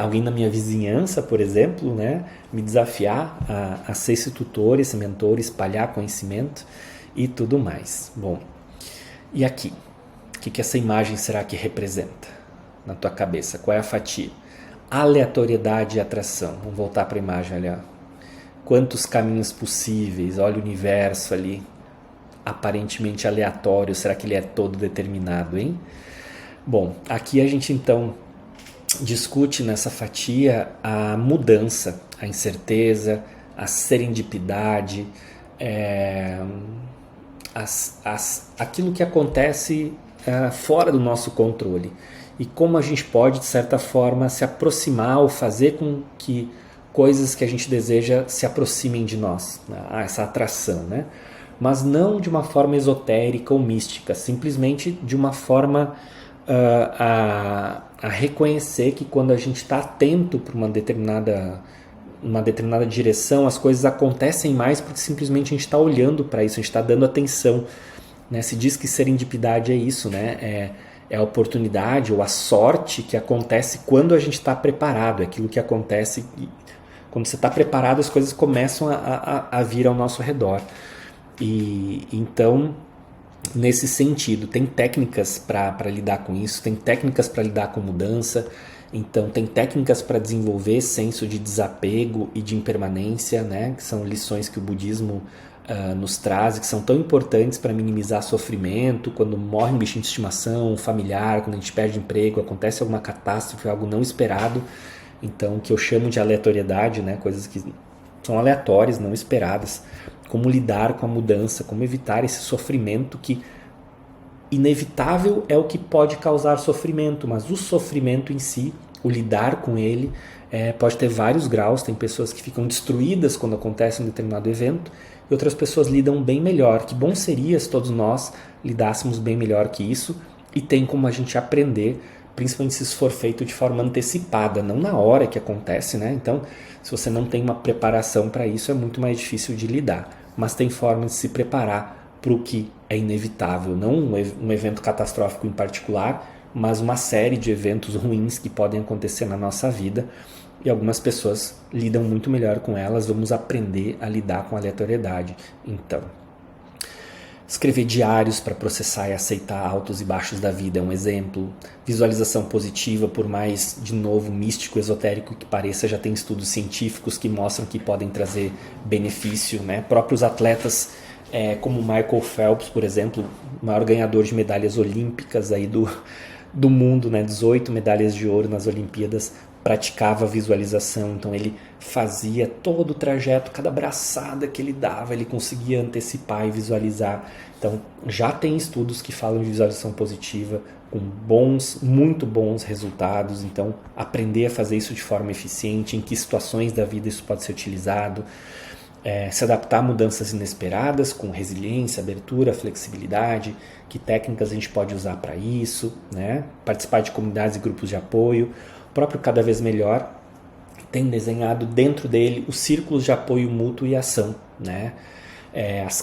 alguém na minha vizinhança, por exemplo, né? Me desafiar a ser esse tutor, esse mentor, espalhar conhecimento e tudo mais. Bom, e aqui? O que essa imagem será que representa na tua cabeça? Qual é a fatia? Aleatoriedade e atração. Vamos voltar para a imagem, olha. Quantos caminhos possíveis, olha o universo ali, aparentemente aleatório, será que ele é todo determinado, hein? Bom, aqui a gente então discute nessa fatia a mudança, a incerteza, a serendipidade, aquilo que acontece fora do nosso controle e como a gente pode, de certa forma, se aproximar ou fazer com que coisas que a gente deseja se aproximem de nós, essa atração, né? Mas não de uma forma esotérica ou mística, simplesmente de uma forma a reconhecer que quando a gente está atento para uma determinada direção, as coisas acontecem mais porque simplesmente a gente está olhando para isso, a gente está dando atenção, né? Se diz que serendipidade é isso, né? É a oportunidade ou a sorte que acontece quando a gente está preparado, é aquilo que acontece quando você está preparado, as coisas começam a vir ao nosso redor. E então, nesse sentido, tem técnicas para lidar com isso, tem técnicas para lidar com mudança, então tem técnicas para desenvolver senso de desapego e de impermanência, né? Que são lições que o budismo nos traz, que são tão importantes para minimizar sofrimento, quando morre um bichinho de estimação, um familiar, quando a gente perde emprego, acontece alguma catástrofe, algo não esperado, então que eu chamo de aleatoriedade, né? Coisas que são aleatórias, não esperadas, como lidar com a mudança, como evitar esse sofrimento que inevitável é o que pode causar sofrimento, mas o sofrimento em si, o lidar com ele, pode ter vários graus. Tem pessoas que ficam destruídas quando acontece um determinado evento e outras pessoas lidam bem melhor. Que bom seria se todos nós lidássemos bem melhor que isso, e tem como a gente aprender, principalmente se isso for feito de forma antecipada, não na hora que acontece, né? Então, se você não tem uma preparação para isso, é muito mais difícil de lidar. Mas tem formas de se preparar para o que é inevitável, não um evento catastrófico em particular, mas uma série de eventos ruins que podem acontecer na nossa vida, e algumas pessoas lidam muito melhor com elas. Vamos aprender a lidar com a aleatoriedade. Então, escrever diários para processar e aceitar altos e baixos da vida é um exemplo. Visualização positiva, por mais, de novo, místico, esotérico que pareça, já tem estudos científicos que mostram que podem trazer benefício, né? Próprios atletas, como Michael Phelps, por exemplo, o maior ganhador de medalhas olímpicas aí do mundo, né? 18 medalhas de ouro nas Olimpíadas, praticava visualização. Então ele fazia todo o trajeto, cada braçada que ele dava, ele conseguia antecipar e visualizar. Então já tem estudos que falam de visualização positiva com muito bons resultados. Então aprender a fazer isso de forma eficiente, em que situações da vida isso pode ser utilizado, se adaptar a mudanças inesperadas com resiliência, abertura, flexibilidade, que técnicas a gente pode usar para isso, né? Participar de comunidades e grupos de apoio. O próprio Cada Vez Melhor tem desenhado dentro dele os círculos de apoio mútuo e ação, né? Os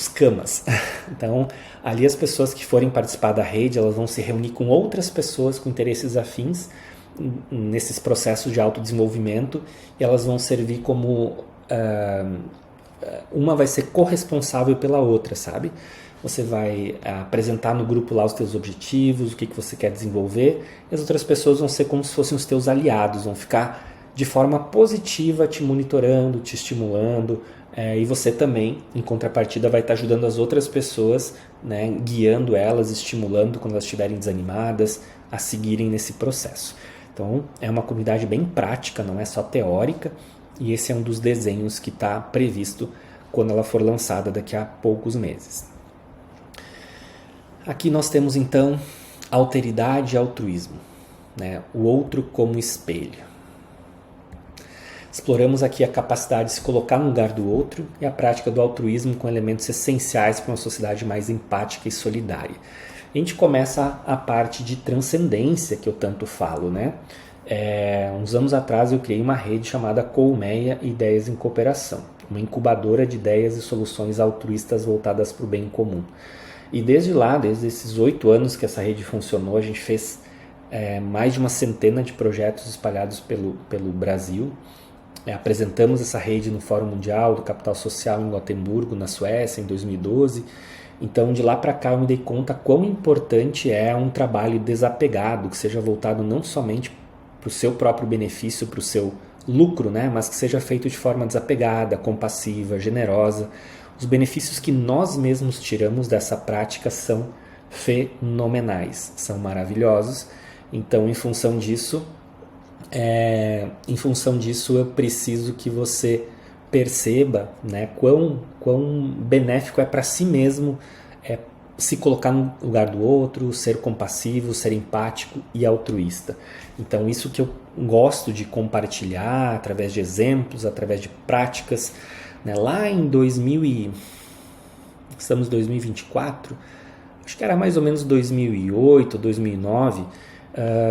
camas. Então, ali as pessoas que forem participar da rede, elas vão se reunir com outras pessoas com interesses afins nesses processos de autodesenvolvimento, e elas vão servir como uma vai ser corresponsável pela outra, sabe? Você vai apresentar no grupo lá os teus objetivos, o que você quer desenvolver, e as outras pessoas vão ser como se fossem os teus aliados, vão ficar de forma positiva te monitorando, te estimulando, e você também, em contrapartida, vai estar ajudando as outras pessoas, né, guiando elas, estimulando quando elas estiverem desanimadas, a seguirem nesse processo. Então, é uma comunidade bem prática, não é só teórica, e esse é um dos desenhos que está previsto quando ela for lançada daqui a poucos meses. Aqui nós temos então alteridade e altruísmo, né? O outro como espelho. Exploramos aqui a capacidade de se colocar no lugar do outro e a prática do altruísmo com elementos essenciais para uma sociedade mais empática e solidária. A gente começa a parte de transcendência que eu tanto falo, né? Uns anos atrás eu criei uma rede chamada Colmeia Ideias em Cooperação, uma incubadora de ideias e soluções altruístas voltadas para o bem comum. E desde lá, desde esses 8 anos que essa rede funcionou, a gente fez mais de uma centena de projetos espalhados pelo Brasil. Apresentamos essa rede no Fórum Mundial do Capital Social em Gotemburgo, na Suécia, em 2012. Então, de lá para cá, eu me dei conta quão importante é um trabalho desapegado, que seja voltado não somente para o seu próprio benefício, para o seu lucro, né? Mas que seja feito de forma desapegada, compassiva, generosa. Os benefícios que nós mesmos tiramos dessa prática são fenomenais, são maravilhosos. Então, em função disso, eu preciso que você perceba, né, quão benéfico é para si mesmo se colocar no lugar do outro, ser compassivo, ser empático e altruísta. Então, isso que eu gosto de compartilhar através de exemplos, através de práticas. Lá em 2024, acho que era mais ou menos 2008, 2009,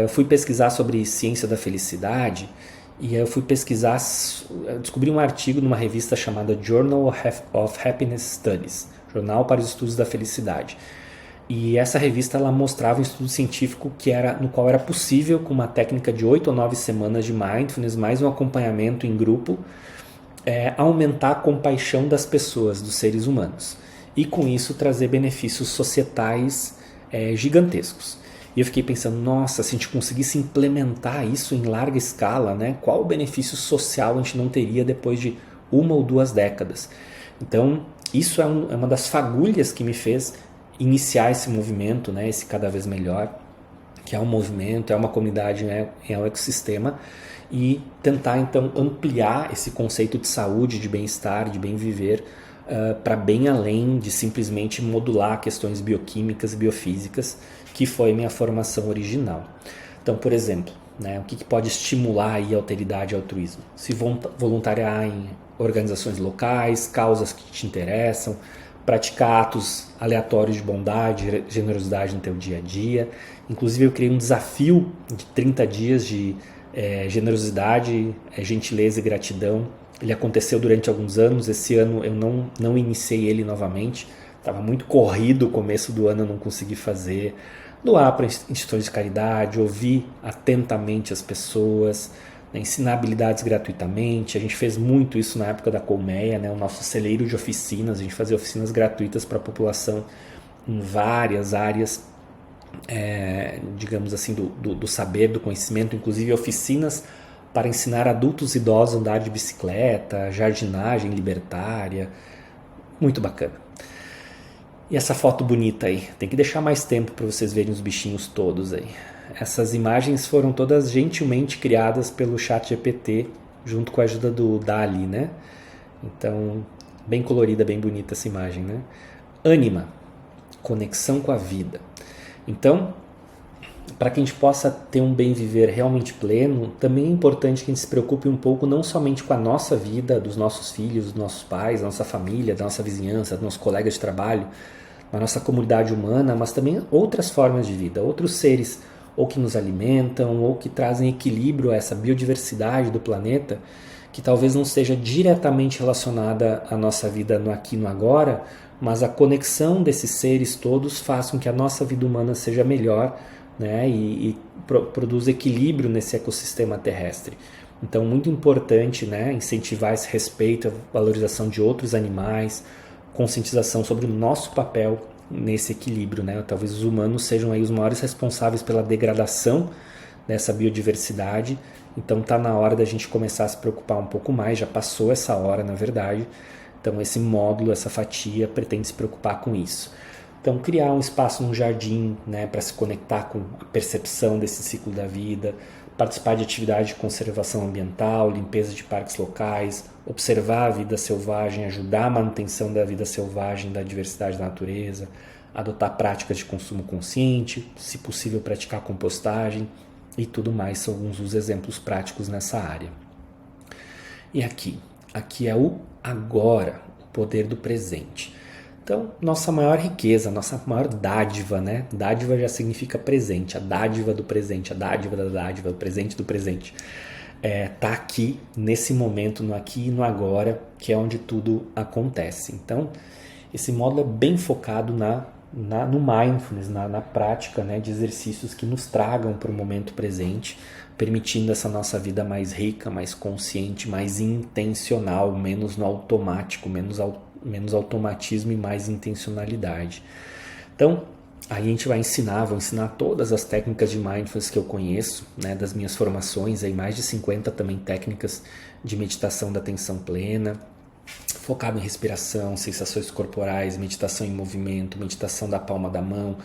eu fui pesquisar sobre ciência da felicidade e eu fui pesquisar, descobri um artigo numa revista chamada Journal of Happiness Studies, Jornal para os Estudos da Felicidade. E essa revista ela mostrava um estudo científico no qual era possível, com uma técnica de 8 ou 9 semanas de mindfulness, mais um acompanhamento em grupo, aumentar a compaixão das pessoas, dos seres humanos. E com isso trazer benefícios societais gigantescos. E eu fiquei pensando, nossa, se a gente conseguisse implementar isso em larga escala, né, qual o benefício social a gente não teria depois de 1 ou 2 décadas? Então, isso é uma das fagulhas que me fez iniciar esse movimento, né, esse cada vez melhor, que é um movimento, é uma comunidade, né, é um ecossistema, e tentar então ampliar esse conceito de saúde, de bem-estar, de bem viver, para bem além de simplesmente modular questões bioquímicas e biofísicas, que foi minha formação original. Então, por exemplo, né, o que pode estimular aí a alteridade e altruísmo? Se voluntariar em organizações locais, causas que te interessam, praticar atos aleatórios de bondade, generosidade no teu dia a dia. Inclusive eu criei um desafio de 30 dias de generosidade, gentileza e gratidão. Ele aconteceu durante alguns anos, esse ano eu não iniciei ele novamente, estava muito corrido, o começo do ano eu não consegui fazer. Doar para instituições de caridade, ouvir atentamente as pessoas, né, ensinar habilidades gratuitamente. A gente fez muito isso na época da Colmeia, né, o nosso celeiro de oficinas, a gente fazia oficinas gratuitas para a população em várias áreas, digamos assim, do saber, do conhecimento, inclusive oficinas para ensinar adultos e idosos a andar de bicicleta, jardinagem libertária, muito bacana. E essa foto bonita aí, tem que deixar mais tempo para vocês verem os bichinhos todos aí. Essas imagens foram todas gentilmente criadas pelo ChatGPT, junto com a ajuda do DALL-E, né? Então, bem colorida, bem bonita essa imagem, né? Ânima, conexão com a vida. Então, para que a gente possa ter um bem viver realmente pleno, também é importante que a gente se preocupe um pouco não somente com a nossa vida, dos nossos filhos, dos nossos pais, da nossa família, da nossa vizinhança, dos nossos colegas de trabalho, da nossa comunidade humana, mas também outras formas de vida, outros seres ou que nos alimentam ou que trazem equilíbrio a essa biodiversidade do planeta, que talvez não seja diretamente relacionada à nossa vida no aqui e no agora, mas a conexão desses seres todos faz com que a nossa vida humana seja melhor, né, e produz equilíbrio nesse ecossistema terrestre. Então, muito importante, né, incentivar esse respeito, a valorização de outros animais, conscientização sobre o nosso papel nesse equilíbrio, né? Talvez os humanos sejam aí os maiores responsáveis pela degradação dessa biodiversidade. Então tá na hora da gente começar a se preocupar um pouco mais, já passou essa hora, na verdade. Então esse módulo, essa fatia pretende se preocupar com isso. Então criar um espaço no jardim, né, para se conectar com a percepção desse ciclo da vida, participar de atividades de conservação ambiental, limpeza de parques locais, observar a vida selvagem, ajudar a manutenção da vida selvagem, da diversidade da natureza, adotar práticas de consumo consciente, se possível praticar compostagem e tudo mais, são alguns dos exemplos práticos nessa área. E aqui é o agora, o poder do presente. Então, nossa maior riqueza, nossa maior dádiva, né? Dádiva já significa presente, a dádiva do presente, a dádiva da dádiva, o presente do presente. Tá aqui, nesse momento, no aqui e no agora, que é onde tudo acontece. Então, esse módulo é bem focado no mindfulness, na prática, né, de exercícios que nos tragam para o momento presente, permitindo essa nossa vida mais rica, mais consciente, mais intencional, menos no automático, menos automatismo e mais intencionalidade. Então, aí a gente vai vou ensinar todas as técnicas de mindfulness que eu conheço, né, das minhas formações, aí mais de 50 também técnicas de meditação da atenção plena, focado em respiração, sensações corporais, meditação em movimento, meditação da palma da mão,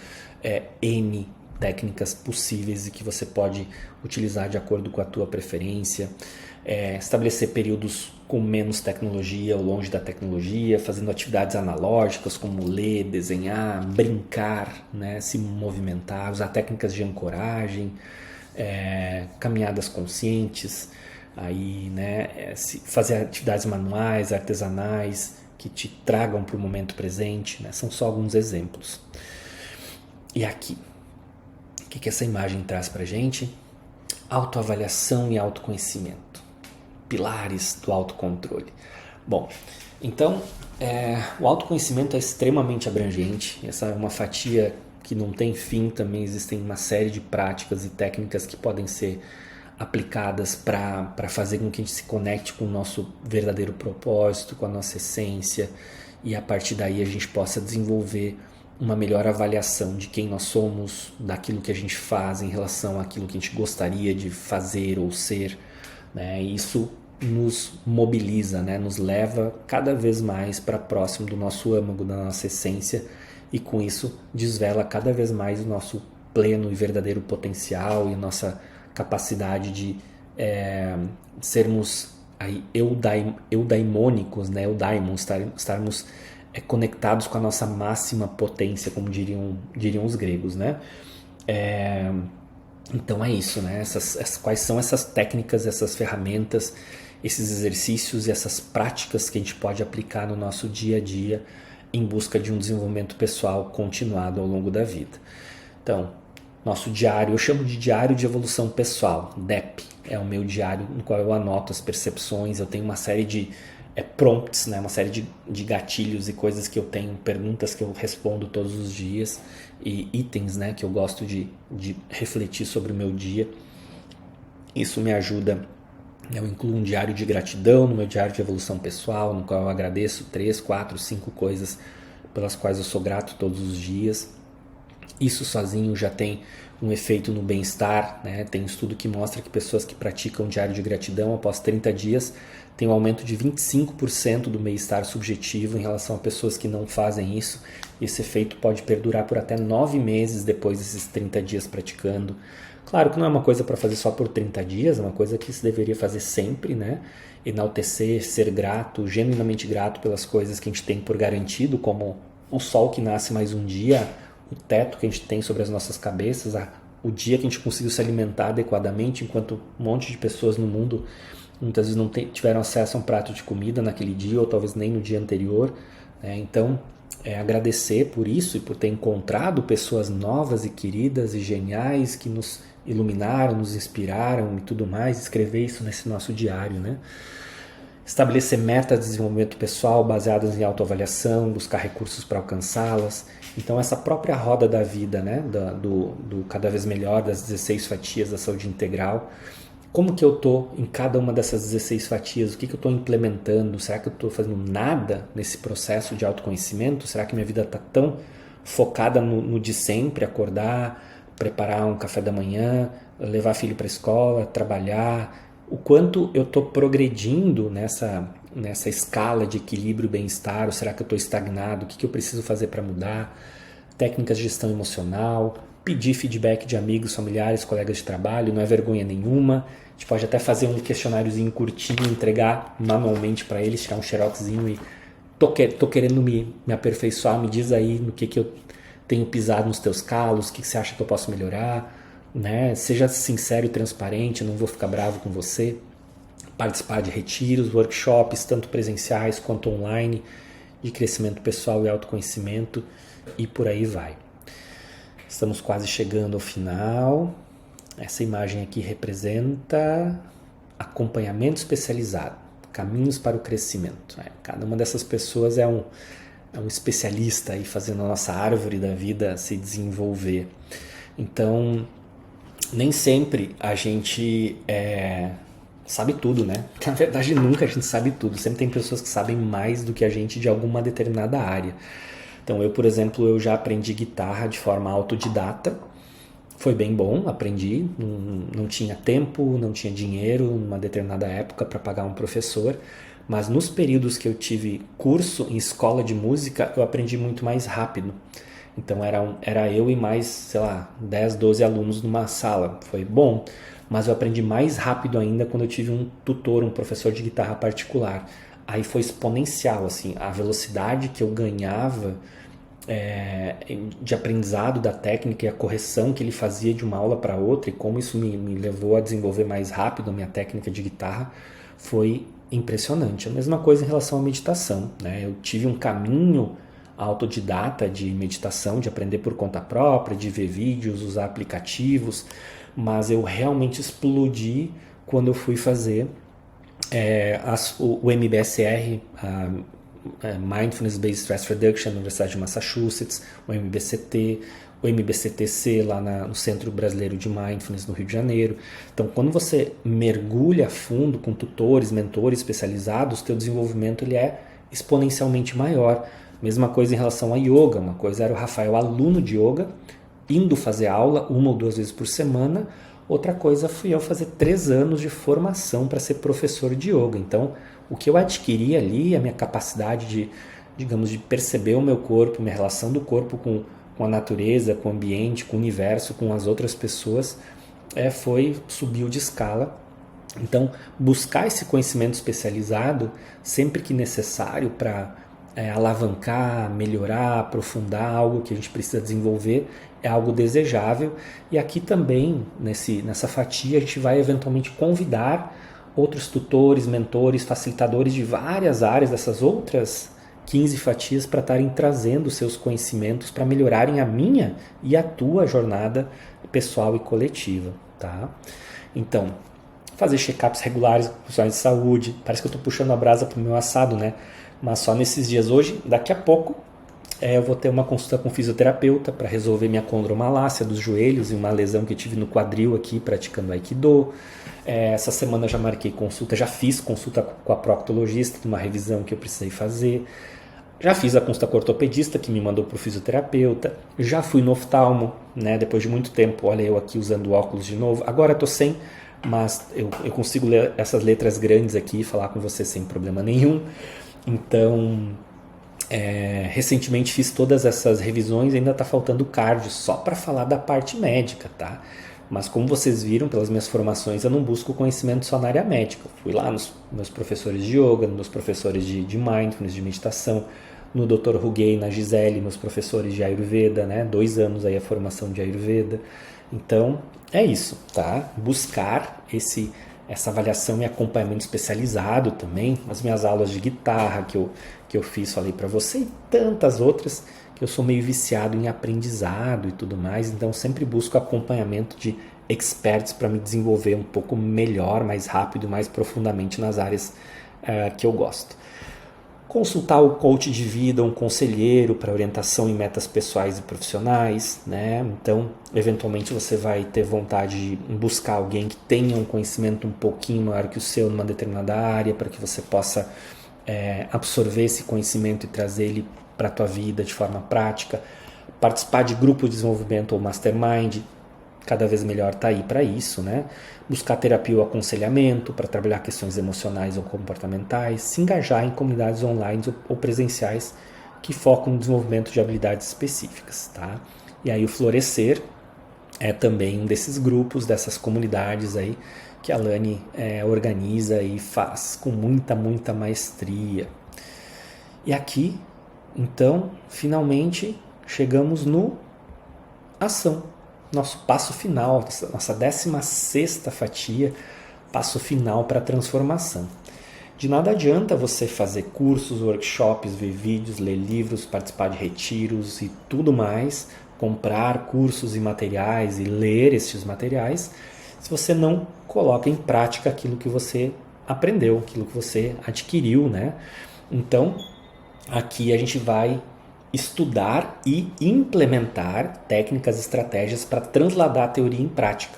N técnicas possíveis e que você pode utilizar de acordo com a tua preferência, estabelecer períodos com menos tecnologia ou longe da tecnologia, fazendo atividades analógicas como ler, desenhar, brincar, né, se movimentar, usar técnicas de ancoragem, caminhadas conscientes, aí, né, fazer atividades manuais, artesanais, que te tragam para o momento presente, né, são só alguns exemplos. E aqui, o que essa imagem traz para a gente? Autoavaliação e autoconhecimento, pilares do autocontrole. Bom, então, o autoconhecimento é extremamente abrangente, essa é uma fatia que não tem fim, também existem uma série de práticas e técnicas que podem ser aplicadas para fazer com que a gente se conecte com o nosso verdadeiro propósito, com a nossa essência, e a partir daí a gente possa desenvolver uma melhor avaliação de quem nós somos, daquilo que a gente faz em relação àquilo que a gente gostaria de fazer ou ser, né? E isso nos mobiliza, né? Nos leva cada vez mais para próximo do nosso âmago, da nossa essência, e com isso desvela cada vez mais o nosso pleno e verdadeiro potencial e a nossa capacidade de sermos aí eudaimônicos, né? Eudaimons, estarmos conectados com a nossa máxima potência, como diriam os gregos, né? Então é isso, né? Quais são essas técnicas, essas ferramentas, esses exercícios e essas práticas que a gente pode aplicar no nosso dia a dia em busca de um desenvolvimento pessoal continuado ao longo da vida. Então, nosso diário, eu chamo de diário de evolução pessoal, DEP, é o meu diário no qual eu anoto as percepções, eu tenho uma série de prompts, né, uma série de gatilhos e coisas que eu tenho, perguntas que eu respondo todos os dias e itens, né, que eu gosto de refletir sobre o meu dia. Isso me ajuda, eu incluo um diário de gratidão no meu diário de evolução pessoal, no qual eu agradeço 3, 4, 5 coisas pelas quais eu sou grato todos os dias. Isso sozinho já tem um efeito no bem-estar, né? Tem um estudo que mostra que pessoas que praticam diário de gratidão após 30 dias têm um aumento de 25% do bem-estar subjetivo em relação a pessoas que não fazem isso. Esse efeito pode perdurar por até 9 meses depois desses 30 dias praticando. Claro que não é uma coisa para fazer só por 30 dias, é uma coisa que se deveria fazer sempre, né? Enaltecer, ser grato, genuinamente grato pelas coisas que a gente tem por garantido, como o sol que nasce mais um dia, o teto que a gente tem sobre as nossas cabeças, o dia que a gente conseguiu se alimentar adequadamente, enquanto um monte de pessoas no mundo muitas vezes não tiveram acesso a um prato de comida naquele dia, ou talvez nem no dia anterior, né? Então, agradecer por isso e por ter encontrado pessoas novas e queridas e geniais que nos iluminaram, nos inspiraram e tudo mais, escrever isso nesse nosso diário, né? Estabelecer metas de desenvolvimento pessoal baseadas em autoavaliação, buscar recursos para alcançá-las. Então essa própria roda da vida, né, do cada vez melhor, das 16 fatias da saúde integral, como que eu estou em cada uma dessas 16 fatias, o que eu estou implementando, será que eu estou fazendo nada nesse processo de autoconhecimento, será que minha vida está tão focada no de sempre, acordar, preparar um café da manhã, levar filho para a escola, trabalhar, o quanto eu estou progredindo nessa escala de equilíbrio e bem-estar, ou será que eu estou estagnado, o que eu preciso fazer para mudar, técnicas de gestão emocional, pedir feedback de amigos, familiares, colegas de trabalho, não é vergonha nenhuma. A gente pode até fazer um questionáriozinho curtinho, entregar manualmente para eles, tirar um xeroxzinho e tô querendo me aperfeiçoar, me diz aí no que eu tenho pisado nos teus calos, o que você acha que eu posso melhorar, né? Seja sincero e transparente, não vou ficar bravo com você. Participar de retiros, workshops, tanto presenciais quanto online, de crescimento pessoal e autoconhecimento, e por aí vai. Estamos quase chegando ao final. Essa imagem aqui representa acompanhamento especializado, caminhos para o crescimento. Cada uma dessas pessoas é um especialista aí fazendo a nossa árvore da vida se desenvolver. Então, nem sempre a gente sabe tudo, né? Na verdade, nunca a gente sabe tudo. Sempre tem pessoas que sabem mais do que a gente de alguma determinada área. Então, eu, por exemplo, eu já aprendi guitarra de forma autodidata. Foi bem bom, aprendi. Não tinha tempo, não tinha dinheiro numa determinada época para pagar um professor. Mas nos períodos que eu tive curso em escola de música, eu aprendi muito mais rápido. Então, era eu e mais, sei lá, 10, 12 alunos numa sala. Foi bom, mas eu aprendi mais rápido ainda quando eu tive um tutor, um professor de guitarra particular. Aí foi exponencial, assim, a velocidade que eu ganhava de aprendizado da técnica e a correção que ele fazia de uma aula para outra e como isso me levou a desenvolver mais rápido a minha técnica de guitarra foi impressionante. A mesma coisa em relação à meditação, né? Eu tive um caminho autodidata de meditação, de aprender por conta própria, de ver vídeos, usar aplicativos, mas eu realmente explodi quando eu fui fazer o MBSR, Mindfulness Based Stress Reduction, na Universidade de Massachusetts, o MBCT, o MBCTC lá no Centro Brasileiro de Mindfulness no Rio de Janeiro. Então, quando você mergulha a fundo com tutores, mentores especializados, o teu desenvolvimento ele é exponencialmente maior. Mesma coisa em relação a yoga. Uma coisa era o Rafael, aluno de yoga, indo fazer aula 1 ou 2 vezes por semana. Outra coisa fui eu fazer 3 anos de formação para ser professor de yoga. Então, o que eu adquiri ali, a minha capacidade de perceber o meu corpo, minha relação do corpo com a natureza, com o ambiente, com o universo, com as outras pessoas, subiu de escala. Então, buscar esse conhecimento especializado sempre que necessário para alavancar, melhorar, aprofundar algo que a gente precisa desenvolver é algo desejável. E aqui também, nessa fatia, a gente vai eventualmente convidar outros tutores, mentores, facilitadores de várias áreas dessas outras 15 fatias para estarem trazendo seus conhecimentos para melhorarem a minha e a tua jornada pessoal e coletiva, tá? Então, fazer check-ups regulares com profissionais de saúde. Parece que eu estou puxando a brasa para o meu assado, né? Mas só nesses dias. Hoje, daqui a pouco, eu vou ter uma consulta com um fisioterapeuta para resolver minha condromalácia dos joelhos e uma lesão que eu tive no quadril aqui praticando Aikido. Essa semana já marquei consulta, já fiz consulta com a proctologista de uma revisão que eu precisei fazer. Já fiz a consulta com o ortopedista que me mandou para o fisioterapeuta. Já fui no oftalmo, né? Depois de muito tempo, olha eu aqui usando óculos de novo. Agora estou sem, mas eu consigo ler essas letras grandes aqui e falar com você sem problema nenhum. Então, recentemente fiz todas essas revisões, ainda está faltando cardio só para falar da parte médica, tá? Mas como vocês viram pelas minhas formações, eu não busco conhecimento só na área médica. Eu fui lá nos meus professores de yoga, nos professores de mindfulness, de meditação, no Dr. Ruguei, na Gisele, meus professores de Ayurveda, né? 2 anos aí a formação de Ayurveda. Então, é isso, tá? Buscar essa avaliação e acompanhamento especializado também, as minhas aulas de guitarra que eu fiz, falei para você, e tantas outras, que eu sou meio viciado em aprendizado e tudo mais, então sempre busco acompanhamento de experts para me desenvolver um pouco melhor, mais rápido e mais profundamente nas áreas que eu gosto. consultar o coach de vida, um conselheiro para orientação em metas pessoais e profissionais, né? Então, eventualmente você vai ter vontade de buscar alguém que tenha um conhecimento um pouquinho maior que o seu numa determinada área, para que você possa absorver esse conhecimento e trazer ele para a tua vida de forma prática. Participar de grupo de desenvolvimento ou mastermind, cada vez melhor está aí para isso, né? Buscar terapia ou aconselhamento para trabalhar questões emocionais ou comportamentais, se engajar em comunidades online ou presenciais que focam no desenvolvimento de habilidades específicas, tá? E aí o Florescer é também um desses grupos, dessas comunidades aí que a Lani organiza e faz com muita maestria. E aqui, então, finalmente chegamos no ação. Nosso passo final, nossa 16ª fatia, passo final para a transformação. De nada adianta você fazer cursos, workshops, ver vídeos, ler livros, participar de retiros e tudo mais, comprar cursos e materiais e ler estes materiais, se você não coloca em prática aquilo que você aprendeu, aquilo que você adquiriu, né? Então, aqui a gente vai estudar e implementar técnicas e estratégias para transladar a teoria em prática,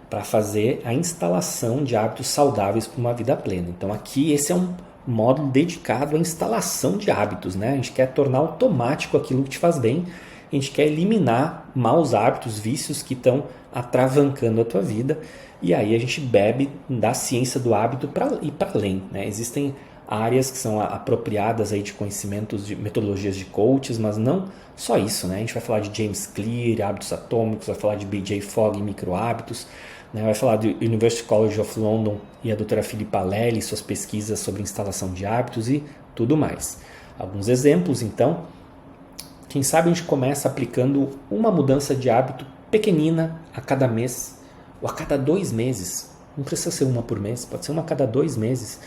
para fazer a instalação de hábitos saudáveis para uma vida plena. Então aqui esse é um módulo dedicado à instalação de hábitos, né? A gente quer tornar automático aquilo que te faz bem, a gente quer eliminar maus hábitos, vícios que estão atravancando a tua vida, e aí a gente bebe da ciência do hábito para ir para além, né? Existem áreas que são apropriadas aí de conhecimentos de metodologias de coaches, mas não só isso, né? A gente vai falar de James Clear, hábitos atômicos, vai falar de BJ Fogg, microhábitos, né? Vai falar do University College of London e a doutora Philippa Lely, suas pesquisas sobre instalação de hábitos e tudo mais. Alguns exemplos, então. Quem sabe a gente começa aplicando uma mudança de hábito pequenina a cada mês ou a cada 2 meses. Não precisa ser uma por mês, pode ser uma a cada 2 meses.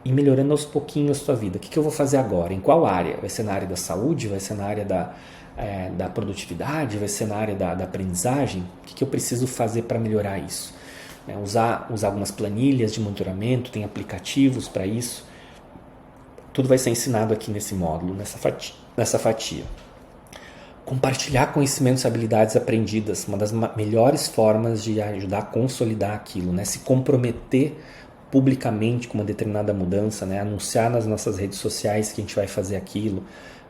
E melhorando aos pouquinhos a sua vida. O que eu vou fazer agora? Em qual área? Vai ser na área da saúde? Vai ser na área da produtividade? Vai ser na área da aprendizagem? O que eu preciso fazer para melhorar isso? Usar algumas planilhas de monitoramento, tem aplicativos para isso. Tudo vai ser ensinado aqui nesse módulo, nessa fatia. Compartilhar conhecimentos e habilidades aprendidas, uma das melhores formas de ajudar a consolidar aquilo, né? Se comprometer publicamente com uma determinada mudança, né? Anunciar nas nossas redes sociais que a gente vai fazer aquilo,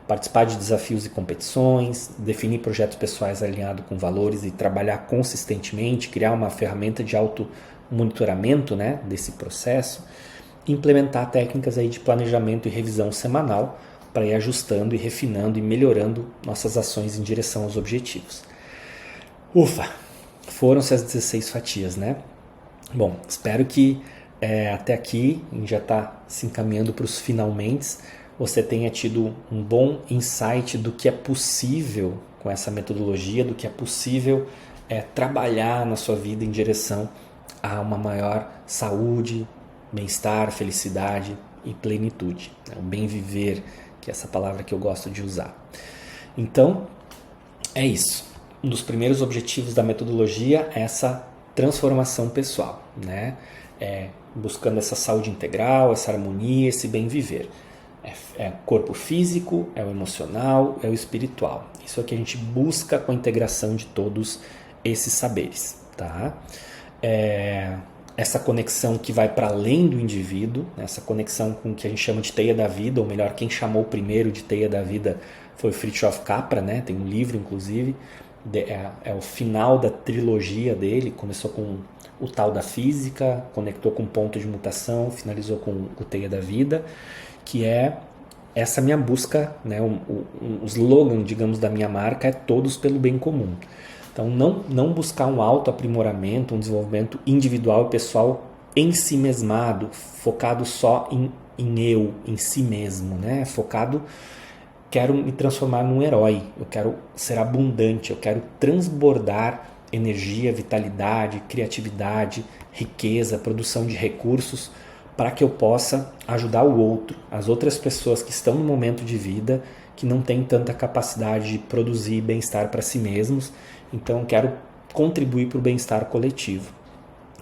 participar de desafios e competições, definir projetos pessoais alinhados com valores e trabalhar consistentemente, criar uma ferramenta de auto-monitoramento, né? Desse processo, implementar técnicas aí de planejamento e revisão semanal para ir ajustando e refinando e melhorando nossas ações em direção aos objetivos. Ufa! Foram-se as 16 fatias, né? Bom, espero que até aqui, a gente já está se encaminhando para os finalmente, você tenha tido um bom insight do que é possível com essa metodologia, do que é possível trabalhar na sua vida em direção a uma maior saúde, bem-estar, felicidade e plenitude. O bem viver, que é essa palavra que eu gosto de usar. Então, é isso. Um dos primeiros objetivos da metodologia é essa transformação pessoal, né? Buscando essa saúde integral, essa harmonia, esse bem viver. É o corpo físico, é o emocional, é o espiritual. Isso é o que a gente busca com a integração de todos esses saberes, tá? Essa conexão que vai para além do indivíduo, essa conexão com o que a gente chama de teia da vida, ou melhor, quem chamou primeiro de teia da vida foi o Fritjof Capra, né? Tem um livro, inclusive, é o final da trilogia dele, começou com o tal da física, conectou com o ponto de mutação, finalizou com o teia da vida, que é essa minha busca, né? O slogan, digamos, da minha marca é todos pelo bem comum. Então, não buscar um autoaprimoramento, um desenvolvimento individual e pessoal em si mesmado, focado só em eu, em si mesmo, né? Quero me transformar num herói, eu quero ser abundante, eu quero transbordar energia, vitalidade, criatividade, riqueza, produção de recursos, para que eu possa ajudar o outro, as outras pessoas que estão no momento de vida, que não têm tanta capacidade de produzir bem-estar para si mesmos. Então, eu quero contribuir para o bem-estar coletivo.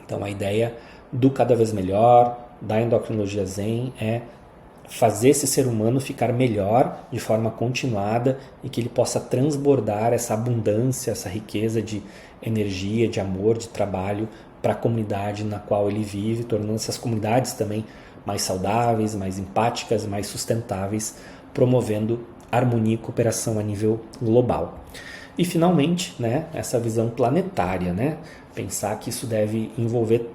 Então, a ideia do Cada Vez Melhor, da Endocrinologia Zen, é fazer esse ser humano ficar melhor de forma continuada e que ele possa transbordar essa abundância, essa riqueza de energia, de amor, de trabalho para a comunidade na qual ele vive, tornando essas comunidades também mais saudáveis, mais empáticas, mais sustentáveis, promovendo harmonia e cooperação a nível global. E finalmente, né, essa visão planetária, né, pensar que isso deve envolver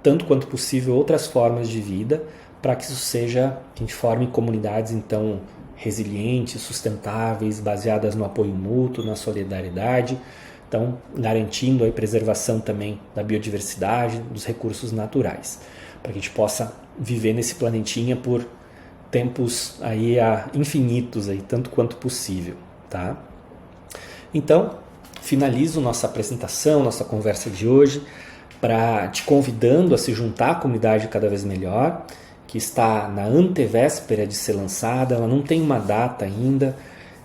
tanto quanto possível outras formas de vida, para que isso seja, que a gente forme comunidades então resilientes, sustentáveis, baseadas no apoio mútuo, na solidariedade, então garantindo a preservação também da biodiversidade, dos recursos naturais, para que a gente possa viver nesse planetinha por tempos aí infinitos, aí, tanto quanto possível, tá? Então, finalizo nossa apresentação, nossa conversa de hoje, para te convidando a se juntar à comunidade Cada Vez Melhor, que está na antevéspera de ser lançada, ela não tem uma data ainda.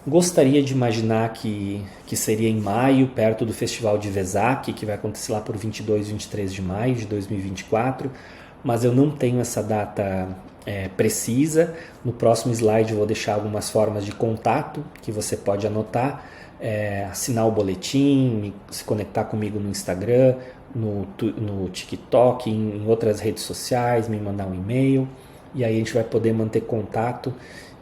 Gostaria de imaginar que seria em maio, perto do Festival de Vesak, que vai acontecer lá por 22 e 23 de maio de 2024, mas eu não tenho essa data precisa. No próximo slide eu vou deixar algumas formas de contato que você pode anotar, assinar o boletim, se conectar comigo no Instagram, no TikTok, em outras redes sociais, me mandar um e-mail, e aí a gente vai poder manter contato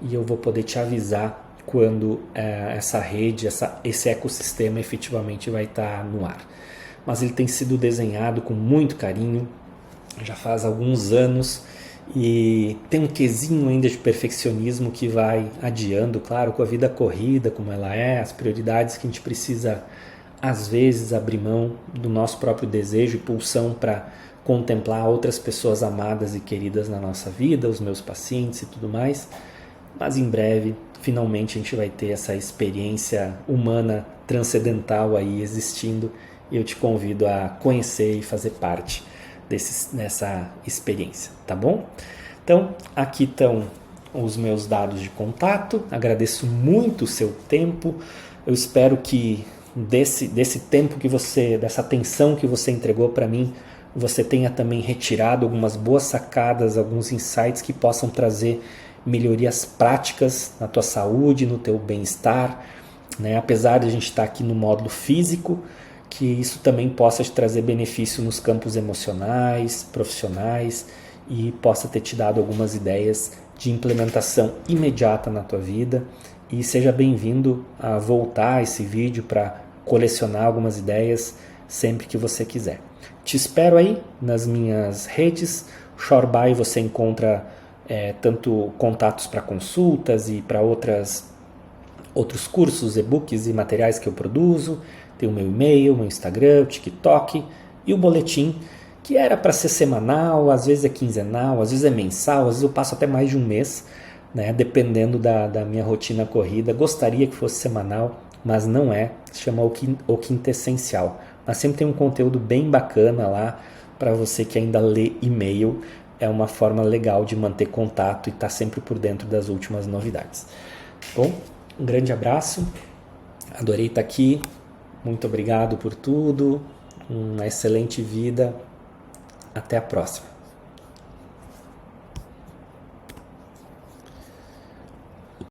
e eu vou poder te avisar quando essa rede, esse ecossistema efetivamente vai estar no ar. Mas ele tem sido desenhado com muito carinho, já faz alguns anos, e tem um quesinho ainda de perfeccionismo que vai adiando, claro, com a vida corrida como ela é, as prioridades que a gente precisa às vezes abrir mão do nosso próprio desejo e pulsão para contemplar outras pessoas amadas e queridas na nossa vida, os meus pacientes e tudo mais, mas em breve finalmente a gente vai ter essa experiência humana transcendental aí existindo, e eu te convido a conhecer e fazer parte dessa experiência, tá bom? Então, aqui estão os meus dados de contato, agradeço muito o seu tempo, eu espero que desse tempo que dessa atenção que você entregou para mim, você tenha também retirado algumas boas sacadas, alguns insights que possam trazer melhorias práticas na tua saúde, no teu bem-estar, né? Apesar de a gente estar aqui no módulo físico, que isso também possa te trazer benefício nos campos emocionais, profissionais, e possa ter te dado algumas ideias de implementação imediata na tua vida. E seja bem-vindo a voltar a esse vídeo para colecionar algumas ideias sempre que você quiser. Te espero aí nas minhas redes. Shoreby você encontra tanto contatos para consultas e para outros cursos, e-books e materiais que eu produzo. Tem o meu e-mail, meu Instagram, o TikTok e o boletim, que era para ser semanal, às vezes é quinzenal, às vezes é mensal, às vezes eu passo até mais de um mês, né, dependendo da minha rotina corrida. Gostaria que fosse semanal, mas não é. Se chama o Quintessencial. Mas sempre tem um conteúdo bem bacana lá para você que ainda lê e-mail. É uma forma legal de manter contato e estar sempre por dentro das últimas novidades. Bom, um grande abraço. Adorei estar aqui. Muito obrigado por tudo. Uma excelente vida. Até a próxima.